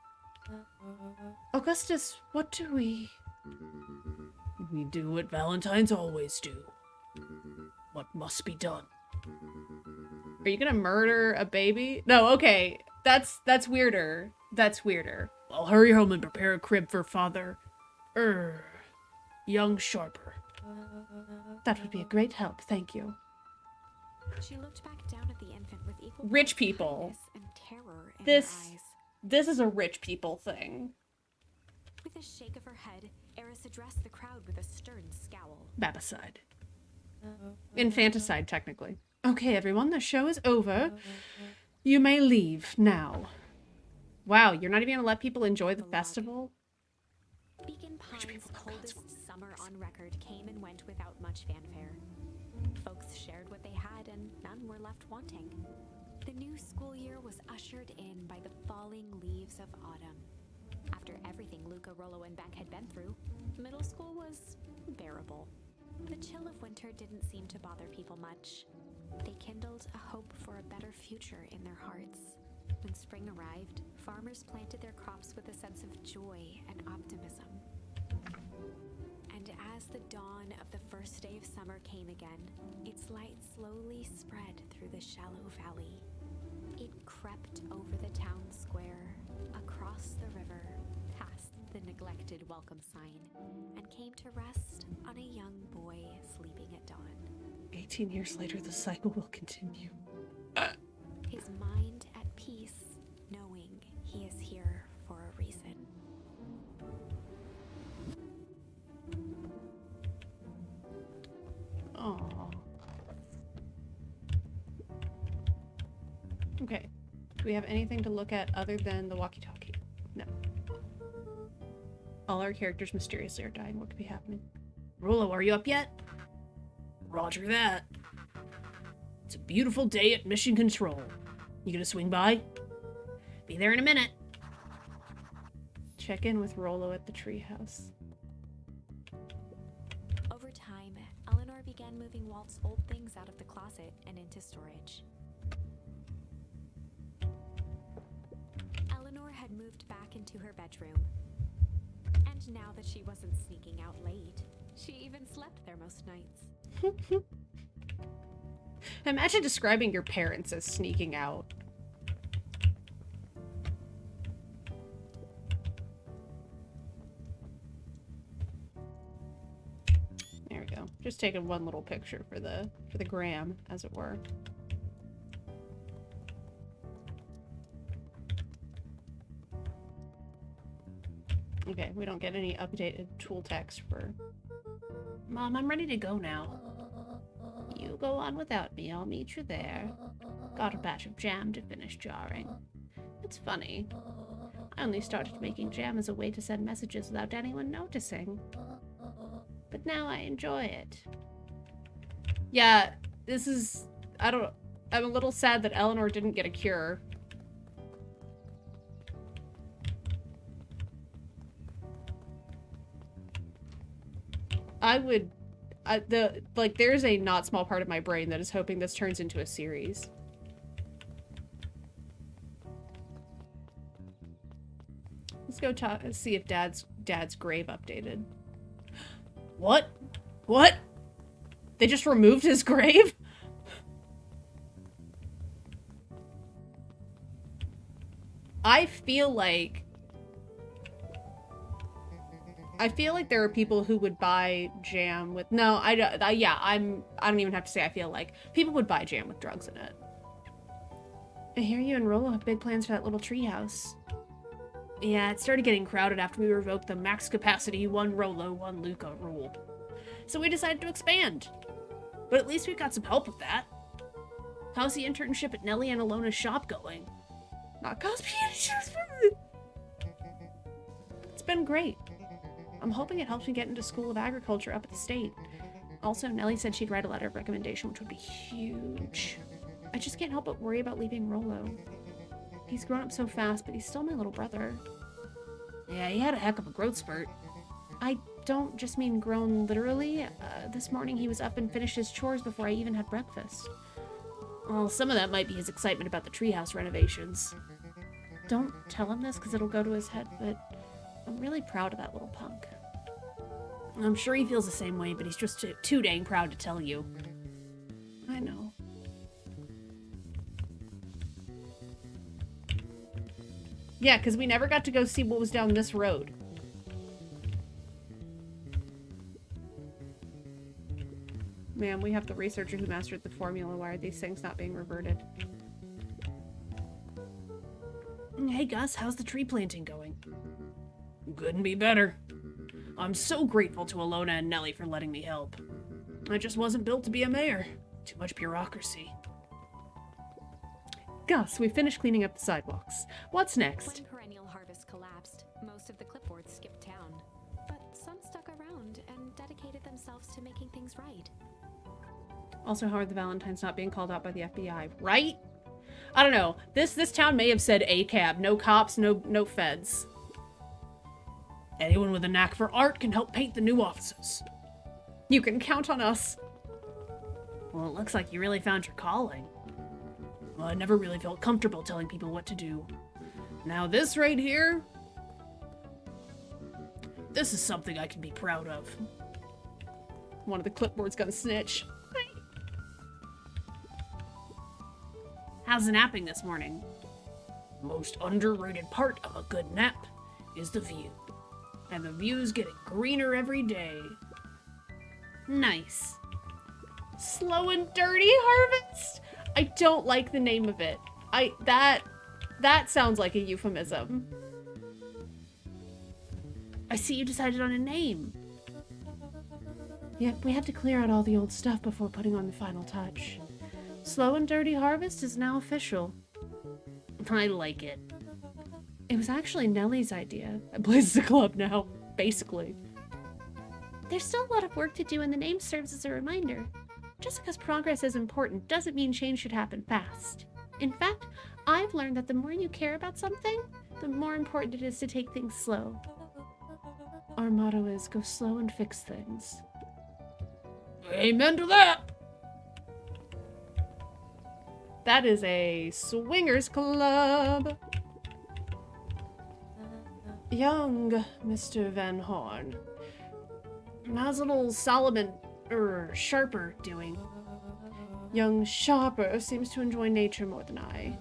Augustus, what do we... We do what Valentines always do. What must be done. Are you gonna murder a baby? No, okay. That's weirder. That's weirder. I'll hurry home and prepare a crib for Father... young Sharper. That would be a great help, thank you. She looked back down at the infant with equal Rich people. kindness and terror in This- her eyes. This is a rich people thing. With a shake of her head, Eris addressed the crowd with a stern scowl. Babicide. Infanticide, technically. Okay, everyone, the show is over. You may leave now. Wow, you're not even gonna let people enjoy the festival? Beacon Pine's people love coldest Godspeed. summer on record came and went without much fanfare. Folks shared what they had, and none were left wanting. The new school year was ushered in by the falling leaves of autumn. After everything Luca, Rollo, and Beck had been through, middle school was bearable. The chill of winter didn't seem to bother people much. They kindled a hope for a better future in their hearts. When spring arrived, farmers planted their crops with a sense of joy and optimism. And as the dawn of the first day of summer came again, its light slowly spread through the shallow valley. It crept over the town square, across the river, past the neglected welcome sign, and came to rest on a young boy sleeping at dawn. 18 years later, the cycle will continue. His mind at peace, knowing he is here for a reason. Aww. Okay. Do we have anything to look at other than the walkie-talkie? No. All our characters mysteriously are dying. What could be happening? Rollo, are you up yet? Roger that. It's a beautiful day at Mission Control. You gonna swing by? Be there in a minute. Check in with Rollo at the treehouse. Over time, Eleanor began moving Walt's old things out of the closet and into storage. Eleanor had moved back into her bedroom. And now that she wasn't sneaking out late, she even slept there most nights. Imagine describing your parents as sneaking out. There we go. Just taking one little picture for the gram, as it were. Okay, we don't get any updated tool text for... Mom, I'm ready to go now. You go on without me, I'll meet you there. Got a batch of jam to finish jarring. It's funny. I only started making jam as a way to send messages without anyone noticing. But now I enjoy it. Yeah, this is... I'm a little sad that Eleanor didn't get a cure. There's a not small part of my brain that is hoping this turns into a series. Let's go see if Dad's grave updated. What? What? They just removed his grave? I feel like there are people who would buy jam with... No, I don't even have to say I feel like. People would buy jam with drugs in it. I hear you and Rollo have big plans for that little treehouse. Yeah, it started getting crowded after we revoked the max capacity 1 Rollo, 1 Luca rule. So we decided to expand. But at least we've got some help with that. How's the internship at Nellie and Alona's shop going? Not causing any issues for me. It's been great. I'm hoping it helps me get into School of Agriculture up at the state. Also, Nellie said she'd write a letter of recommendation, which would be huge. I just can't help but worry about leaving Rollo. He's grown up so fast, but he's still my little brother. Yeah, he had a heck of a growth spurt. I don't just mean grown literally. This morning he was up and finished his chores before I even had breakfast. Well, some of that might be his excitement about the treehouse renovations. Don't tell him this because it'll go to his head, but I'm really proud of that little punk. I'm sure he feels the same way, but he's just too dang proud to tell you. I know. Yeah, because we never got to go see what was down this road. Ma'am, we have the researcher who mastered the formula. Why are these things not being reverted? Hey Gus, how's the tree planting going? Couldn't be better. I'm so grateful to Alona and Nellie for letting me help. I just wasn't built to be a mayor. Too much bureaucracy. Gus, we finished cleaning up the sidewalks. What's next? When Perennial Harvest collapsed, most of the clipboards skipped town. But some stuck around and dedicated themselves to making things right. Also, how are the Valentines not being called out by the FBI? Right? I don't know. This town may have said ACAB. No cops, no feds. Anyone with a knack for art can help paint the new offices. You can count on us. Well, it looks like you really found your calling. Well, I never really felt comfortable telling people what to do. Now this right here, this is something I can be proud of. One of the clipboards gonna snitch. How's the napping this morning? Most underrated part of a good nap is the view. And the view's getting greener every day. Nice. Slow and Dirty Harvest? I don't like the name of it. That sounds like a euphemism. I see you decided on a name. Yep, we had to clear out all the old stuff before putting on the final touch. Slow and Dirty Harvest is now official. I like it. It was actually Nellie's idea. Blaze the club now, basically. There's still a lot of work to do, and the name serves as a reminder. Just because progress is important doesn't mean change should happen fast. In fact, I've learned that the more you care about something, the more important it is to take things slow. Our motto is go slow and fix things. Amen to that! That is a swingers club. Young Mr. Van Horn. How's little Solomon, Sharper doing? Young Sharper seems to enjoy nature more than I,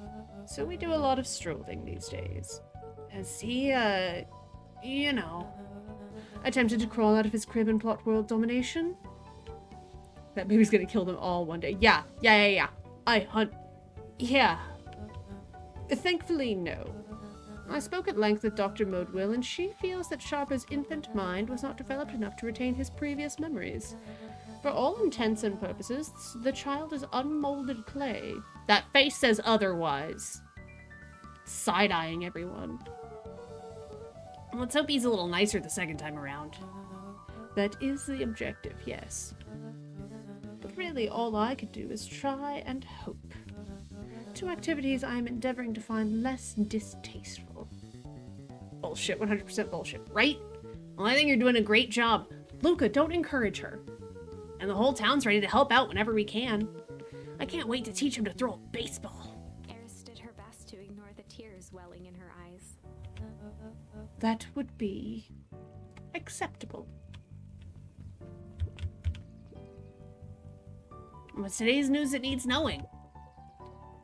so we do a lot of strolling these days. Has he, attempted to crawl out of his crib and plot world domination? That baby's gonna kill them all one day. Yeah. I hunt. Yeah. Thankfully, no. I spoke at length with Dr. Modewell, and she feels that Sharper's infant mind was not developed enough to retain his previous memories. For all intents and purposes, the child is unmolded clay. That face says otherwise. Side-eyeing everyone. Let's hope he's a little nicer the second time around. That is the objective, yes. But really, all I could do is try and hope. Two activities I am endeavoring to find less distasteful. Bullshit, 100% bullshit, right? Well, I think you're doing a great job. Luca, don't encourage her. And the whole town's ready to help out whenever we can. I can't wait to teach him to throw a baseball. Eris did her best to ignore the tears welling in her eyes. That would be acceptable. What's today's news that needs knowing?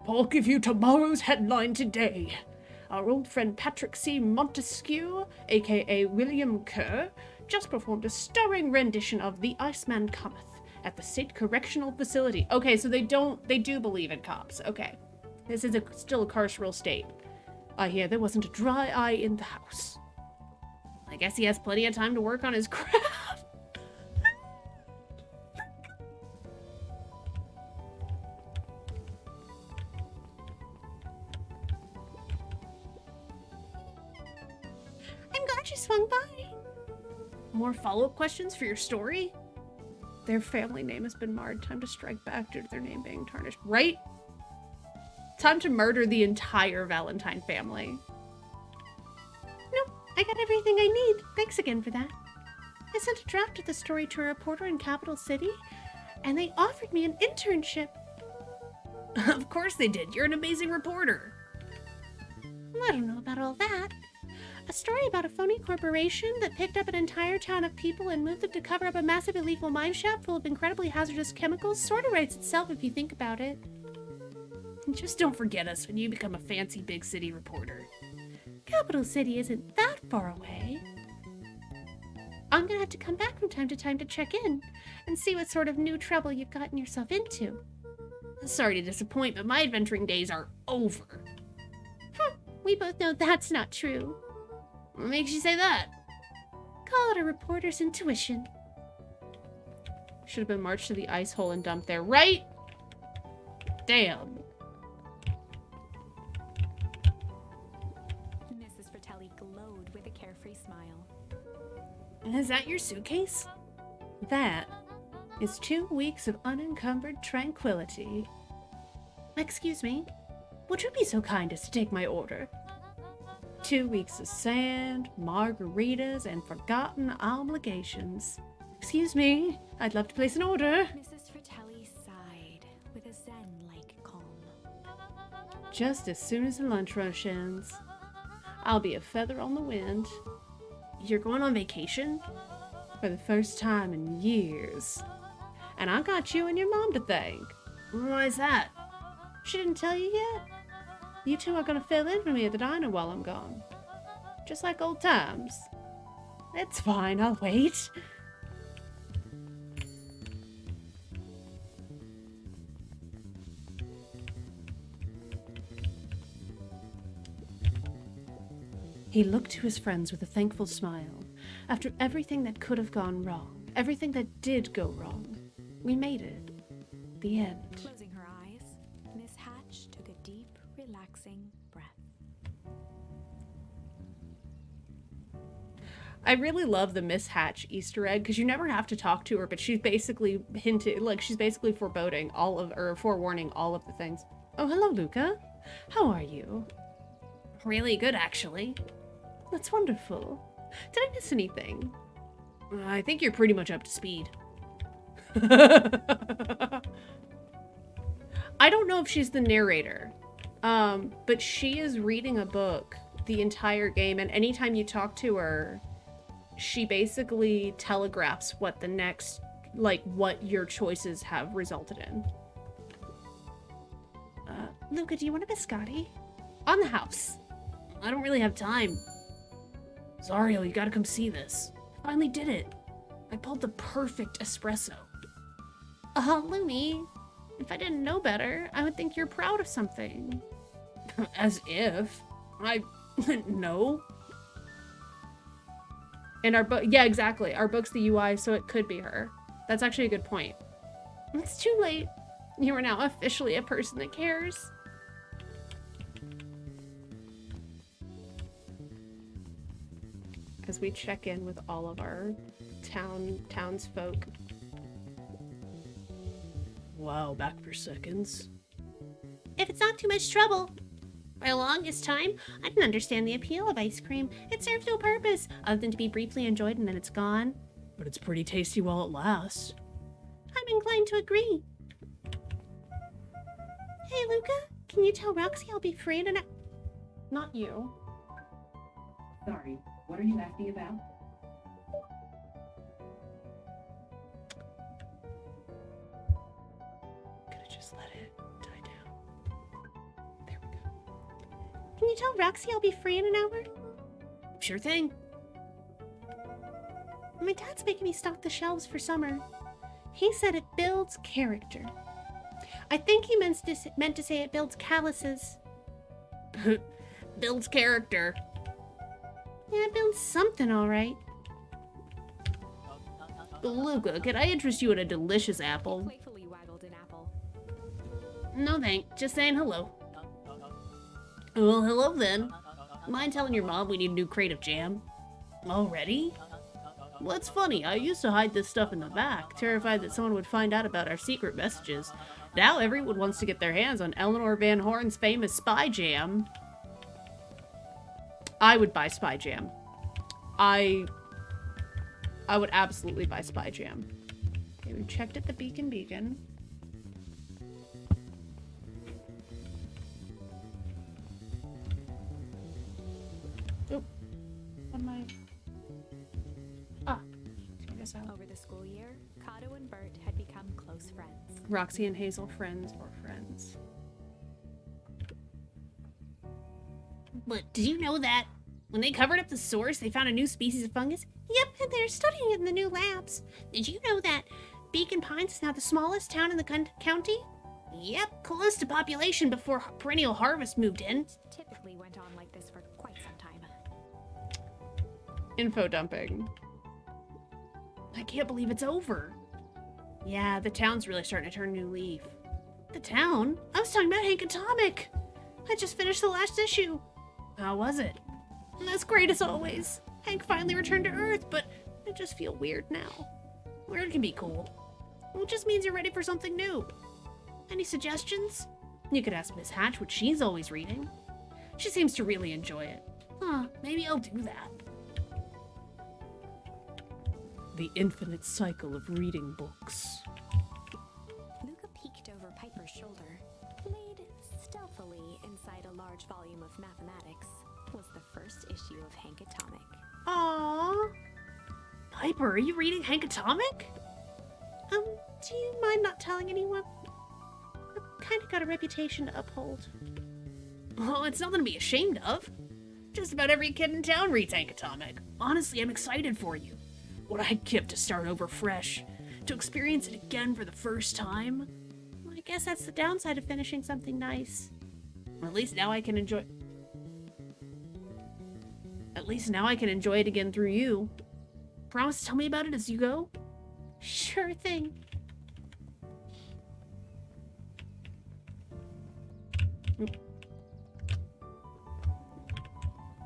I'll give you tomorrow's headline today. Our old friend Patrick C. Montesquieu, aka William Kerr, just performed a stirring rendition of The Iceman Cometh at the State Correctional Facility. Okay, so they do believe in cops. Okay. This is still a carceral state. I hear there wasn't a dry eye in the house. I guess he has plenty of time to work on his craft. I'm glad you swung by. More follow-up questions for your story? Their family name has been marred. Time to strike back due to their name being tarnished. Right? Time to murder the entire Valentine family. Nope, I got everything I need. Thanks again for that. I sent a draft of the story to a reporter in Capital City, and they offered me an internship. Of course they did. You're an amazing reporter. I don't know about all that. A story about a phony corporation that picked up an entire town of people and moved them to cover up a massive illegal mine shaft full of incredibly hazardous chemicals sort of writes itself if you think about it. Just don't forget us when you become a fancy big city reporter. Capital City isn't that far away. I'm gonna have to come back from time to time to check in and see what sort of new trouble you've gotten yourself into. Sorry to disappoint, but my adventuring days are over. We both know that's not true. What makes you say that? Call it a reporter's intuition. Should have been marched to the ice hole and dumped there, right? Damn. Mrs. Fratelli glowed with a carefree smile. Is that your suitcase? That is 2 weeks of unencumbered tranquility. Excuse me? Would you be so kind as to take my order? 2 weeks of sand, margaritas, and forgotten obligations. Excuse me, I'd love to place an order. Mrs. Fratelli sighed with a zen-like calm. Just as soon as the lunch rush ends. I'll be a feather on the wind. You're going on vacation? For the first time in years. And I got you and your mom to thank. Why is that? She didn't tell you yet? You two are gonna fill in for me at the diner while I'm gone. Just like old times. It's fine, I'll wait. He looked to his friends with a thankful smile. After everything that could have gone wrong, everything that did go wrong, we made it. The end. Closing her eyes, Miss Hatch took a deep, relaxing breath. I really love the Miss Hatch Easter egg because you never have to talk to her, but she's basically hinted, like she's basically foreboding all of, or forewarning all of the things. Oh, hello, Luca. How are you? Really good, actually. That's wonderful. Did I miss anything? I think you're pretty much up to speed. I don't know if she's the narrator, but she is reading a book the entire game, and anytime you talk to her, she basically telegraphs what the next, like, what your choices have resulted in. Luca, do you want a biscotti? On the house. I don't really have time. Zario, you gotta come see this. I finally did it. I pulled the perfect espresso. Lumi, if I didn't know better, I would think you're proud of something. As if. No. And our book, yeah, exactly. Our book's the UI, so it could be her. That's actually a good point. It's too late. You are now officially a person that cares. As we check in with all of our townsfolk. Wow, back for seconds. If it's not too much trouble. For the longest time, I didn't understand the appeal of ice cream. It serves no purpose, other than to be briefly enjoyed and then it's gone. But it's pretty tasty while it lasts. I'm inclined to agree. Hey, Luca, can you tell Roxy I'll be free in an hour? Not you. Sorry, what are you asking about? Could've just let it die down. There we go. Can you tell Roxy I'll be free in an hour? Sure thing. My dad's making me stock the shelves for summer. He said it builds character. I think he meant to say it builds calluses. Builds character. Yeah, it builds something, all right. Luca, could I interest you in a delicious apple? Playfully waggled an apple. No thanks, just saying hello. Well, hello then. Mind telling your mom we need a new crate of jam? Already? Well, it's funny, I used to hide this stuff in the back, terrified that someone would find out about our secret messages. Now everyone wants to get their hands on Eleanor Van Horn's famous spy jam. I would buy spy jam. I would absolutely buy spy jam. Okay, we checked at the beacon. Oh, what am I? Ah, check this out. Over the school year, Kato and Bert had become close friends. Roxy and Hazel, friends or friends. But did you know that When they covered up the source, they found a new species of fungus? Yep, and they're studying it in the new labs. Did you know that Beacon Pines is now the smallest town in the county? Yep, close to population before Perennial Harvest moved in. Typically went on like this for quite some time. Info dumping. I can't believe it's over. Yeah, the town's really starting to turn a new leaf. The town? I was talking about Hank Atomic. I just finished the last issue. How was it? As great as always. Hank finally returned to Earth, but I just feel weird now. Weird can be cool. Well, it just means you're ready for something new. Any suggestions? You could ask Miss Hatch what she's always reading. She seems to really enjoy it. Huh, maybe I'll do that. The infinite cycle of reading books. Luca peeked over Piper's shoulder. Laid stealthily inside a large volume of mathematics was the first issue of Hank Atomic. Aww. Piper, are you reading Hank Atomic? Do you mind not telling anyone? I've kind of got a reputation to uphold. Oh, it's nothing to be ashamed of. Just about every kid in town reads Hank Atomic. Honestly, I'm excited for you. What I'd give to start over fresh. To experience it again for the first time. Well, I guess that's the downside of finishing something nice. At least now I can enjoy... At least now I can enjoy it again through you. Promise to tell me about it as you go? Sure thing.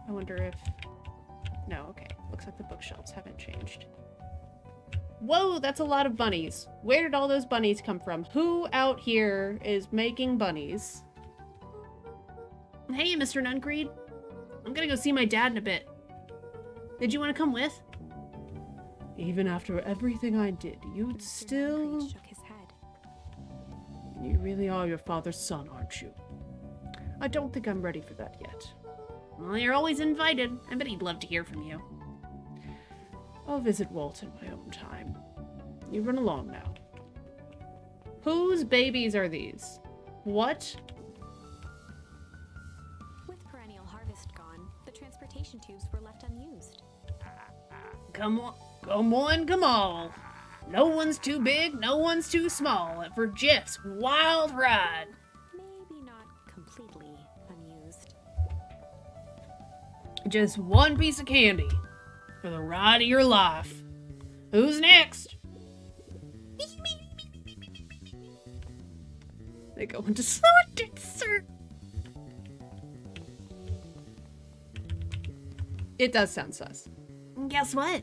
I wonder if... No, okay. Looks like the bookshelves haven't changed. Whoa, that's a lot of bunnies. Where did all those bunnies come from? Who out here is making bunnies? Hey, Mr. Nuncreed. I'm gonna go see my dad in a bit. Did you want to come with? Even after everything I did, you'd Mr. still... Nuncreed shook his head. You really are your father's son, aren't you? I don't think I'm ready for that yet. Well, you're always invited. I bet he'd love to hear from you. I'll visit Walt in my own time. You run along now. Whose babies are these? What? With Perennial Harvest gone, the transportation tubes were left unused. Come on, come on, come on. No one's too big, no one's too small for Jeff's wild ride. Maybe not completely unused. Just one piece of candy for the ride of your life. Who's next? They go into slow dessert. It does sound sus. Guess what?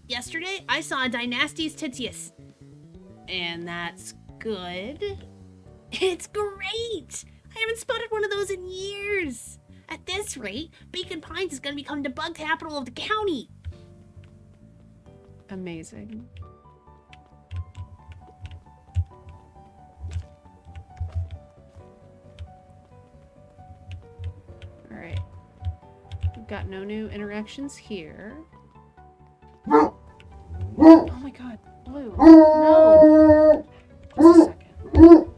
Yesterday, I saw a Dynasties Titius. And that's good. It's great! I haven't spotted one of those in years. At this rate, Beacon Pines is going to become the bug capital of the county. Amazing. Alright. We've got no new interactions here. Oh my god, Blue. No! Just a second.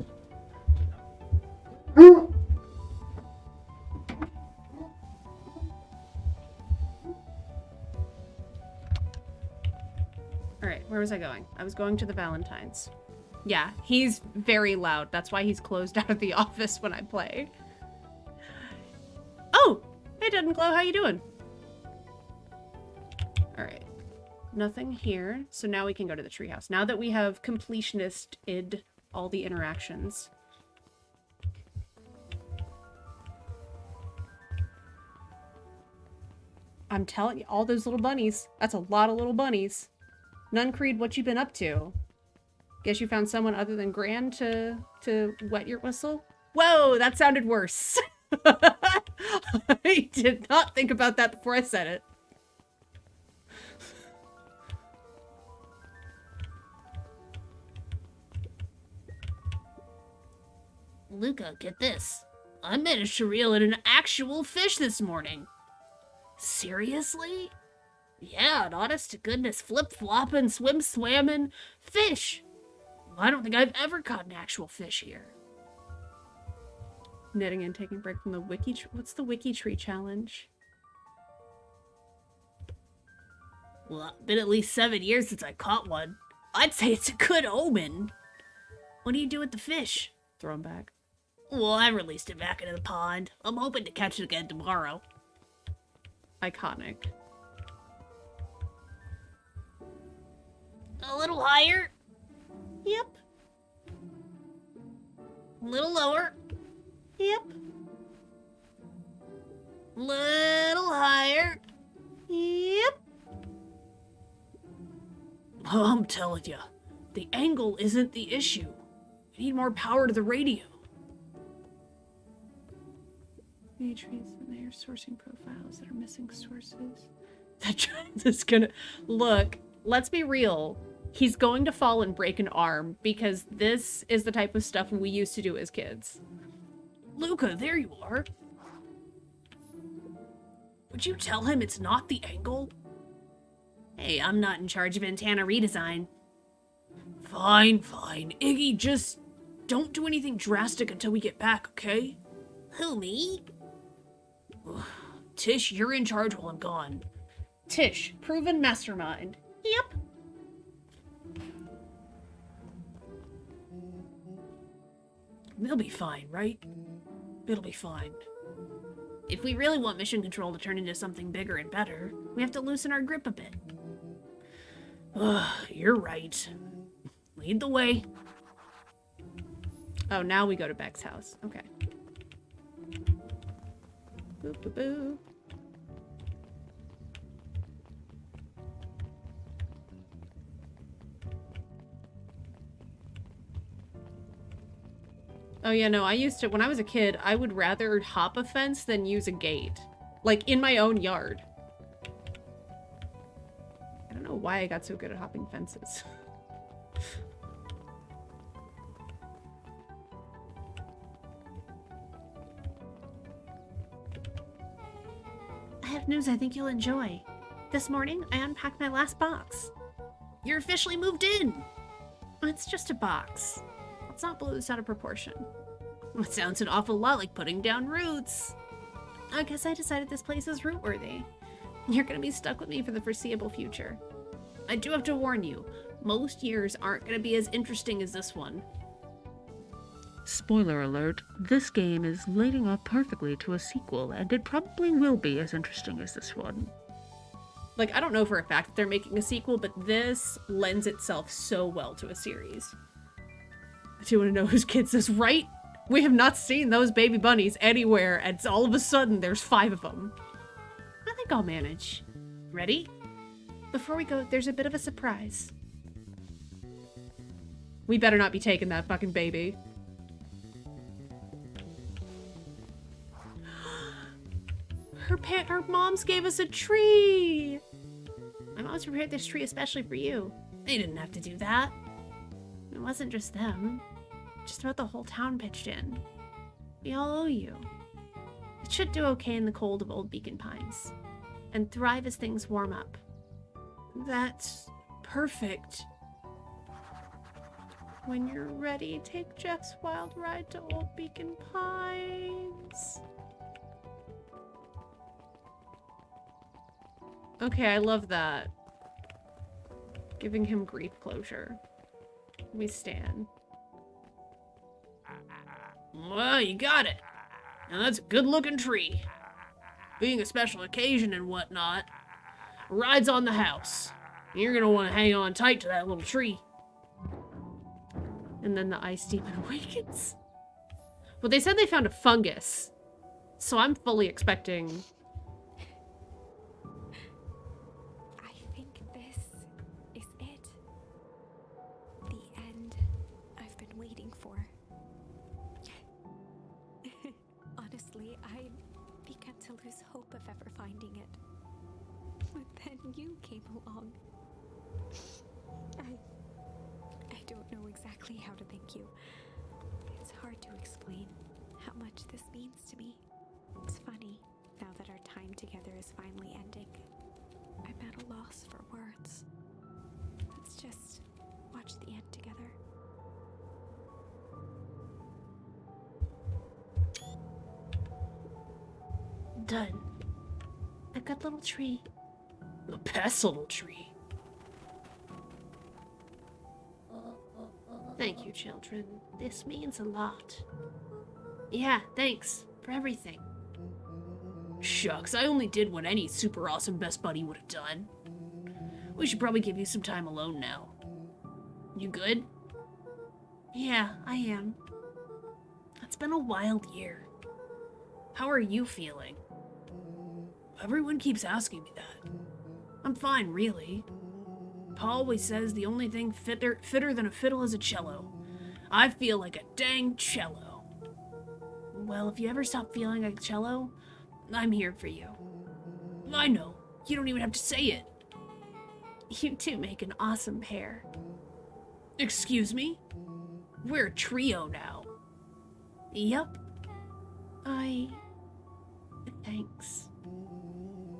Alright, where was I going? I was going to the Valentines. Yeah, he's very loud. That's why he's closed out of the office when I play. Oh! Hey, Deadenglow, how you doing? Alright. Nothing here. So now we can go to the treehouse. Now that we have completionist-id all the interactions. I'm telling you, all those little bunnies. That's a lot of little bunnies. Nuncreed, what you been up to? Guess you found someone other than Gran to wet your whistle? Whoa, that sounded worse. I did not think about that before I said it. Luca, get this. I managed to reel in an actual fish this morning. Seriously? Yeah, an honest to goodness flip-flopping, swim-swamming fish. Well, I don't think I've ever caught an actual fish here. Knitting and taking a break from the wiki. What's the wiki tree challenge? Well, it's been at least 7 years since I caught one. I'd say it's a good omen. What do you do with the fish? Throw him back. Well, I released it back into the pond. I'm hoping to catch it again tomorrow. Iconic. A little higher. Yep. A little lower. Yep. Little higher. Yep. I'm telling you, the angle isn't the issue. We need more power to the radio. Any trace in their sourcing profiles that are missing sources? That's gonna... Look, let's be real. He's going to fall and break an arm because this is the type of stuff we used to do as kids. Luca, there you are. Would you tell him it's not the angle? Hey, I'm not in charge of antenna redesign. Fine, fine. Iggy, just don't do anything drastic until we get back, okay? Who, me? Tish, you're in charge while I'm gone. Tish, proven mastermind. Yep. They'll be fine, right? It'll be fine. If we really want mission control to turn into something bigger and better, we have to loosen our grip a bit. You're right. Lead the way. Oh, now we go to Beck's house. Okay. Boop, boop, boop. Oh yeah, no, I used to, when I was a kid, I would rather hop a fence than use a gate. Like, in my own yard. I don't know why I got so good at hopping fences. I have news I think you'll enjoy. This morning, I unpacked my last box. You're officially moved in! It's just a box. Let's not blow this out of proportion. It sounds an awful lot like putting down roots. I guess I decided this place is root-worthy. You're gonna be stuck with me for the foreseeable future. I do have to warn you, most years aren't gonna be as interesting as this one. Spoiler alert, this game is leading up perfectly to a sequel, and it probably will be as interesting as this one. Like, I don't know for a fact that they're making a sequel, but this lends itself so well to a series. Do you want to know whose kids this, right? We have not seen those baby bunnies anywhere, and all of a sudden there's 5 of them. I think I'll manage. Ready? Before we go, there's a bit of a surprise. We better not be taking that fucking baby. Her moms gave us a tree! My mom's prepared this tree especially for you. They didn't have to do that. It wasn't just them. Just about the whole town pitched in. We all owe you. It should do okay in the cold of Old Beacon Pines. And thrive as things warm up. That's perfect. When you're ready, take Jeff's wild ride to Old Beacon Pines. Okay, I love that. Giving him grief closure. We stand. Well, you got it. Now that's a good-looking tree. Being a special occasion and whatnot, ride's on the house. You're gonna want to hang on tight to that little tree. And then the ice demon awakens. Well, they said they found a fungus, so I'm fully expecting... I think this is it. The end I've been waiting for. Honestly, I began to lose hope of ever finding it. But then you came along. I don't know exactly how to thank you. It's hard to explain how much this means to me. It's funny, now that our time together is finally ending. I'm at a loss for words. Let's just watch the end together. Done. A good little tree. The pestle tree. Thank you, children. This means a lot. Yeah, thanks for everything. Shucks, I only did what any super awesome best buddy would have done. We should probably give you some time alone now. You good? Yeah, I am. It's been a wild year. How are you feeling? Everyone keeps asking me that. I'm fine, really. Pa always says the only thing fitter than a fiddle is a cello. I feel like a dang cello. Well, if you ever stop feeling like a cello, I'm here for you. I know. You don't even have to say it. You two make an awesome pair. Excuse me? We're a trio now. Yup. Thanks.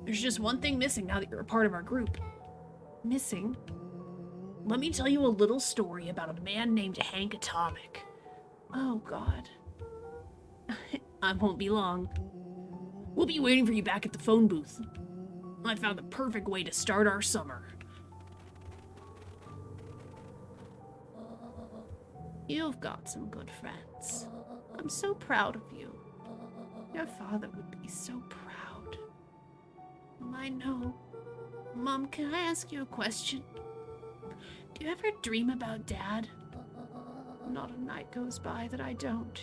There's just one thing missing now that you're a part of our group. Missing? Let me tell you a little story about a man named Hank Atomic. Oh, God. I won't be long. We'll be waiting for you back at the phone booth. I found the perfect way to start our summer. You've got some good friends. I'm so proud of you. Your father would be so proud. I know. Mom, can I ask you a question? Do you ever dream about Dad? Not a night goes by that I don't.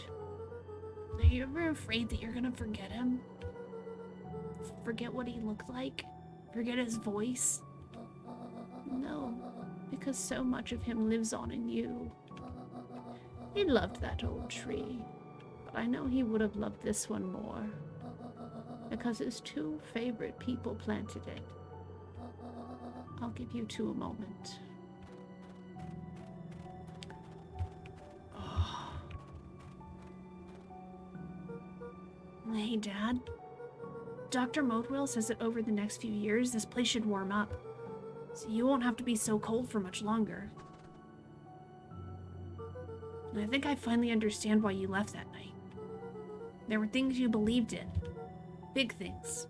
Are you ever afraid that you're gonna forget him? Forget what he looked like? Forget his voice? No, because so much of him lives on in you. He loved that old tree, but I know he would have loved this one more, because his two favorite people planted it. I'll give you two a moment. Hey, Dad. Dr. Modwell says that over the next few years, this place should warm up, so you won't have to be so cold for much longer. And I think I finally understand why you left that night. There were things you believed in. Big things.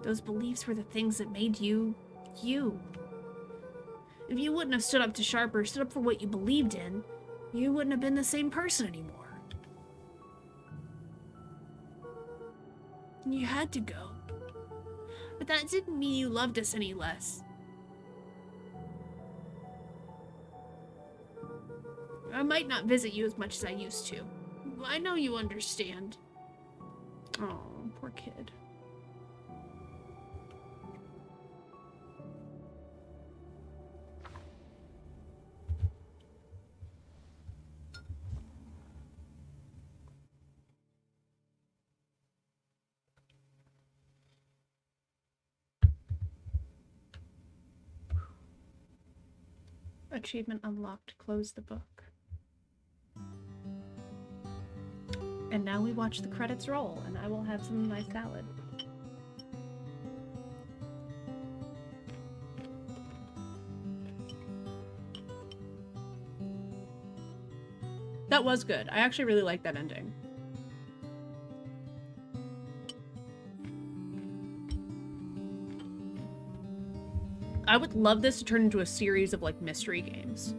Those beliefs were the things that made you, you. If you wouldn't have stood up to Sharper, stood up for what you believed in, you wouldn't have been the same person anymore. You had to go. But that didn't mean you loved us any less. I might not visit you as much as I used to. I know you understand. Oh, poor kid. Achievement unlocked. Close the book. And now we watch the credits roll, and I will have some nice salad. That was good. I actually really like that ending. I would love this to turn into a series of, like, mystery games.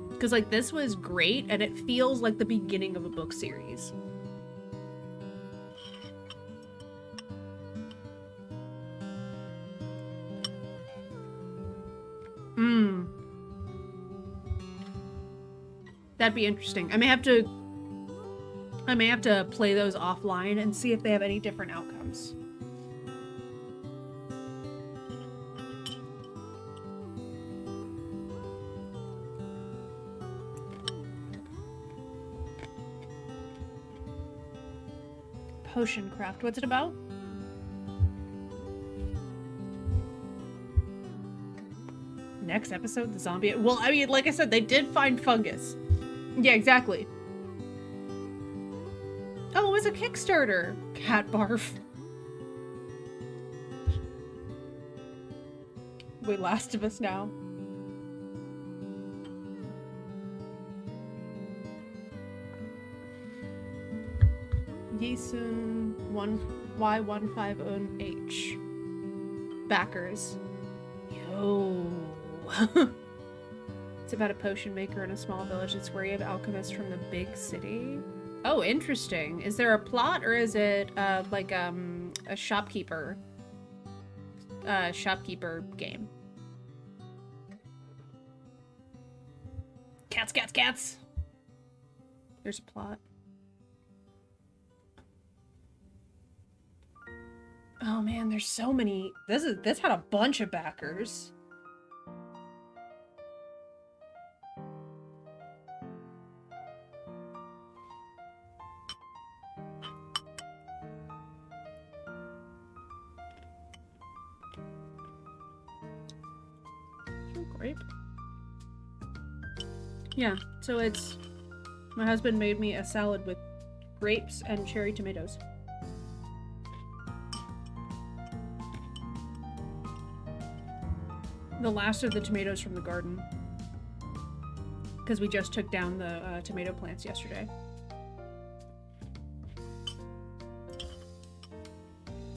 Because, like, this was great, and it feels like the beginning of a book series. That'd be interesting. I may have to play those offline and see if they have any different outcomes. Potion craft. What's it about? Next episode, the zombie. Well, I mean, like I said, they did find fungus. Yeah, exactly. Oh, it was a Kickstarter. Cat barf. Wait, Last of Us now. Yisun Y150H. Backers. Yo. It's about a potion maker in a small village that's where you have alchemists from the big city. Oh, interesting. Is there a plot or is it like a shopkeeper game? Cats, cats, cats. There's a plot. Oh man, there's so many. This had a bunch of backers. Grape. Yeah, so it's my husband made me a salad with grapes and cherry tomatoes. The last of the tomatoes from the garden. Because we just took down the tomato plants yesterday.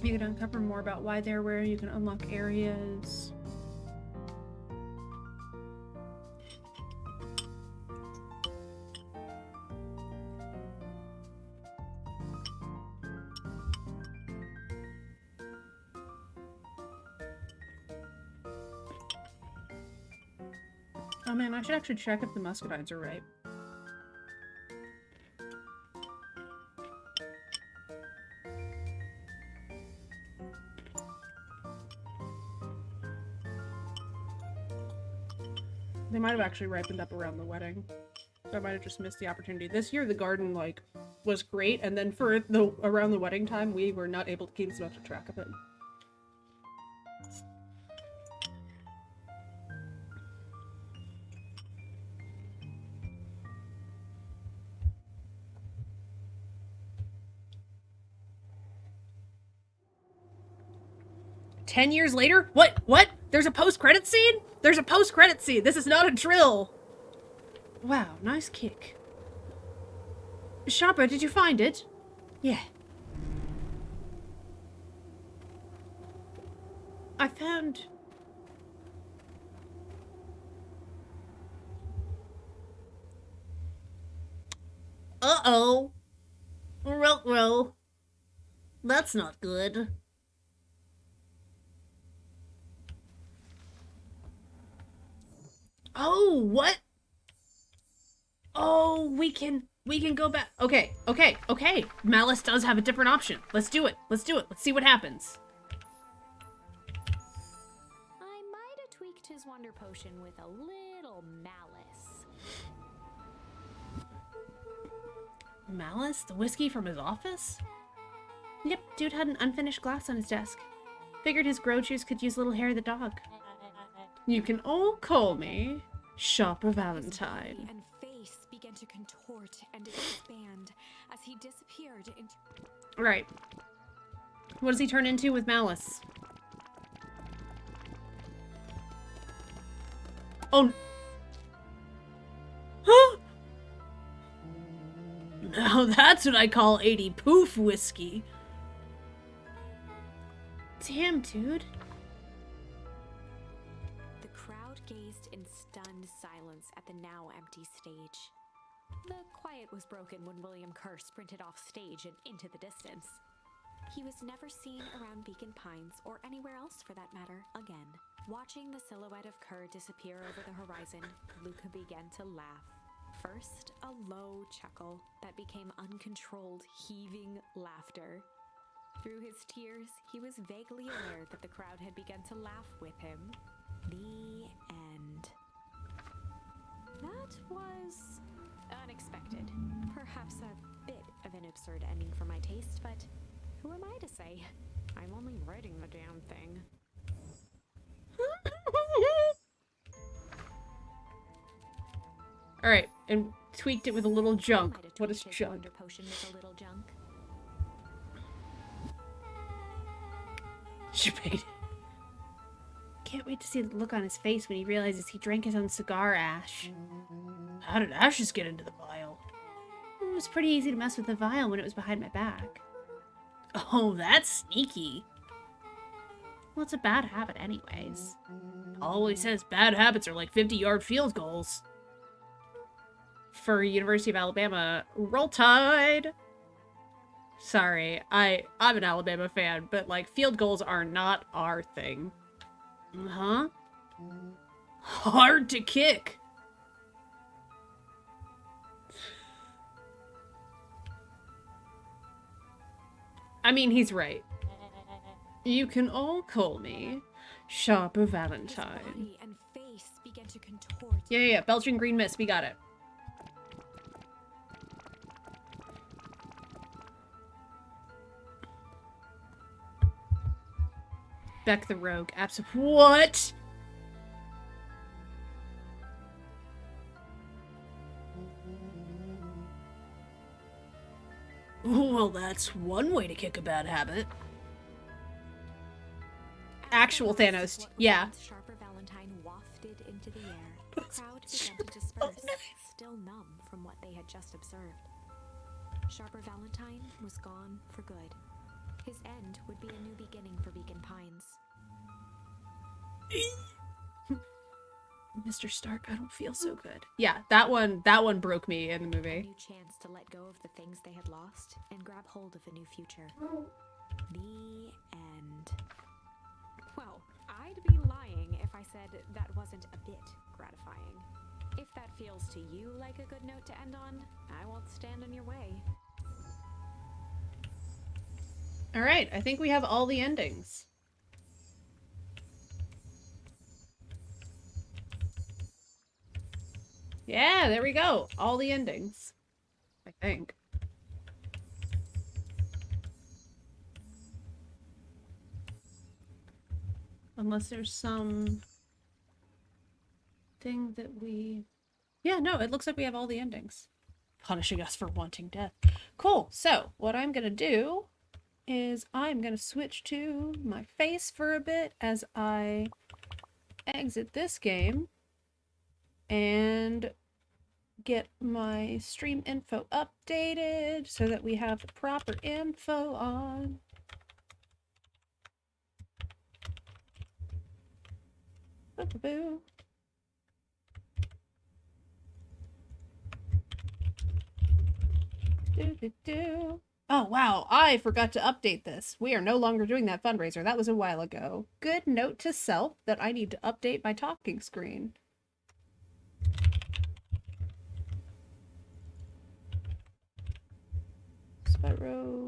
You can uncover more about why they're where you can unlock areas. Oh man, I should actually check if the muscadines are ripe. They might have actually ripened up around the wedding. So I might have just missed the opportunity. This year the garden, like, was great, and then for the around the wedding time, we were not able to keep as much track of it. "10 years later? What? There's a post-credit scene? There's a post-credit scene! This is not a drill!" Wow, nice kick. "Shopper, did you find it?" "Yeah." "I found..." Uh-oh. Ruh-roh. That's not good. Oh, what? Oh, we can go back. Okay. Malice does have a different option. Let's do it. Let's see what happens. I might have tweaked his wonder potion with a little malice. Malice? The whiskey from his office? Yep, dude had an unfinished glass on his desk. Figured his grow juice could use a little hair of the dog. You can all call me Shopper Valentine. His body and face began to contort and expand as he disappeared into... Right. What does he turn into with Malice? Oh. Huh? Now that's what I call 80 poof whiskey. Damn, dude. The crowd gazed in stunned silence at the now empty stage. The quiet was broken when William Kerr sprinted off stage and into the distance. He was never seen around Beacon Pines, or anywhere else for that matter, again. Watching the silhouette of Kerr disappear over the horizon, Luca began to laugh. First, a low chuckle that became uncontrolled, heaving laughter. Through his tears, he was vaguely aware that the crowd had begun to laugh with him. The end. That was unexpected. Perhaps a bit of an absurd ending for my taste, but who am I to say? I'm only writing the damn thing. Alright, and tweaked it with a little junk. Might have What is tweaked his junk? wonder potion with a little junk. She paid it. Can't wait to see the look on his face when he realizes he drank his own cigar ash. How did ashes get into the vial? It was pretty easy to mess with the vial when it was behind my back. Oh, that's sneaky. Well, it's a bad habit anyways. Always says bad habits are like 50-yard field goals. For University of Alabama, Roll Tide! Sorry, I'm an Alabama fan, but like field goals are not our thing. Huh? Hard to kick. I mean, he's right. You can all call me Sharper His Valentine. body and face began to contort. Yeah. Belgian green mist. We got it. Beck the Rogue. What? Well, that's one way to kick a bad habit. Actual Thanos. Yeah. Sharper Valentine wafted into the air. The crowd began to disperse, still numb from what they had just observed. Sharper Valentine was gone for good. His end would be a new beginning for Beacon Pines. Mr. Stark, I don't feel so good. Yeah, that one broke me in the A movie. new chance to let go of the things they had lost and grab hold of a new future. The end. Well, I'd be lying if I said that wasn't a bit gratifying. If that feels to you like a good note to end on, I won't stand in your way. All right, I think we have all the endings. Yeah, there we go. All the endings. I think. Unless there's some thing that we... Yeah, no, it looks like we have all the endings. Punishing us for wanting death. Cool. So, what I'm going to do is I'm going to switch to my face for a bit as I exit this game and get my stream info updated so that we have the proper info on. Boo-boo-boo. Do-do-do. Oh, wow. I forgot to update this. We are no longer doing that fundraiser. That was a while ago. Good note to self that I need to update my talking screen. Spyro.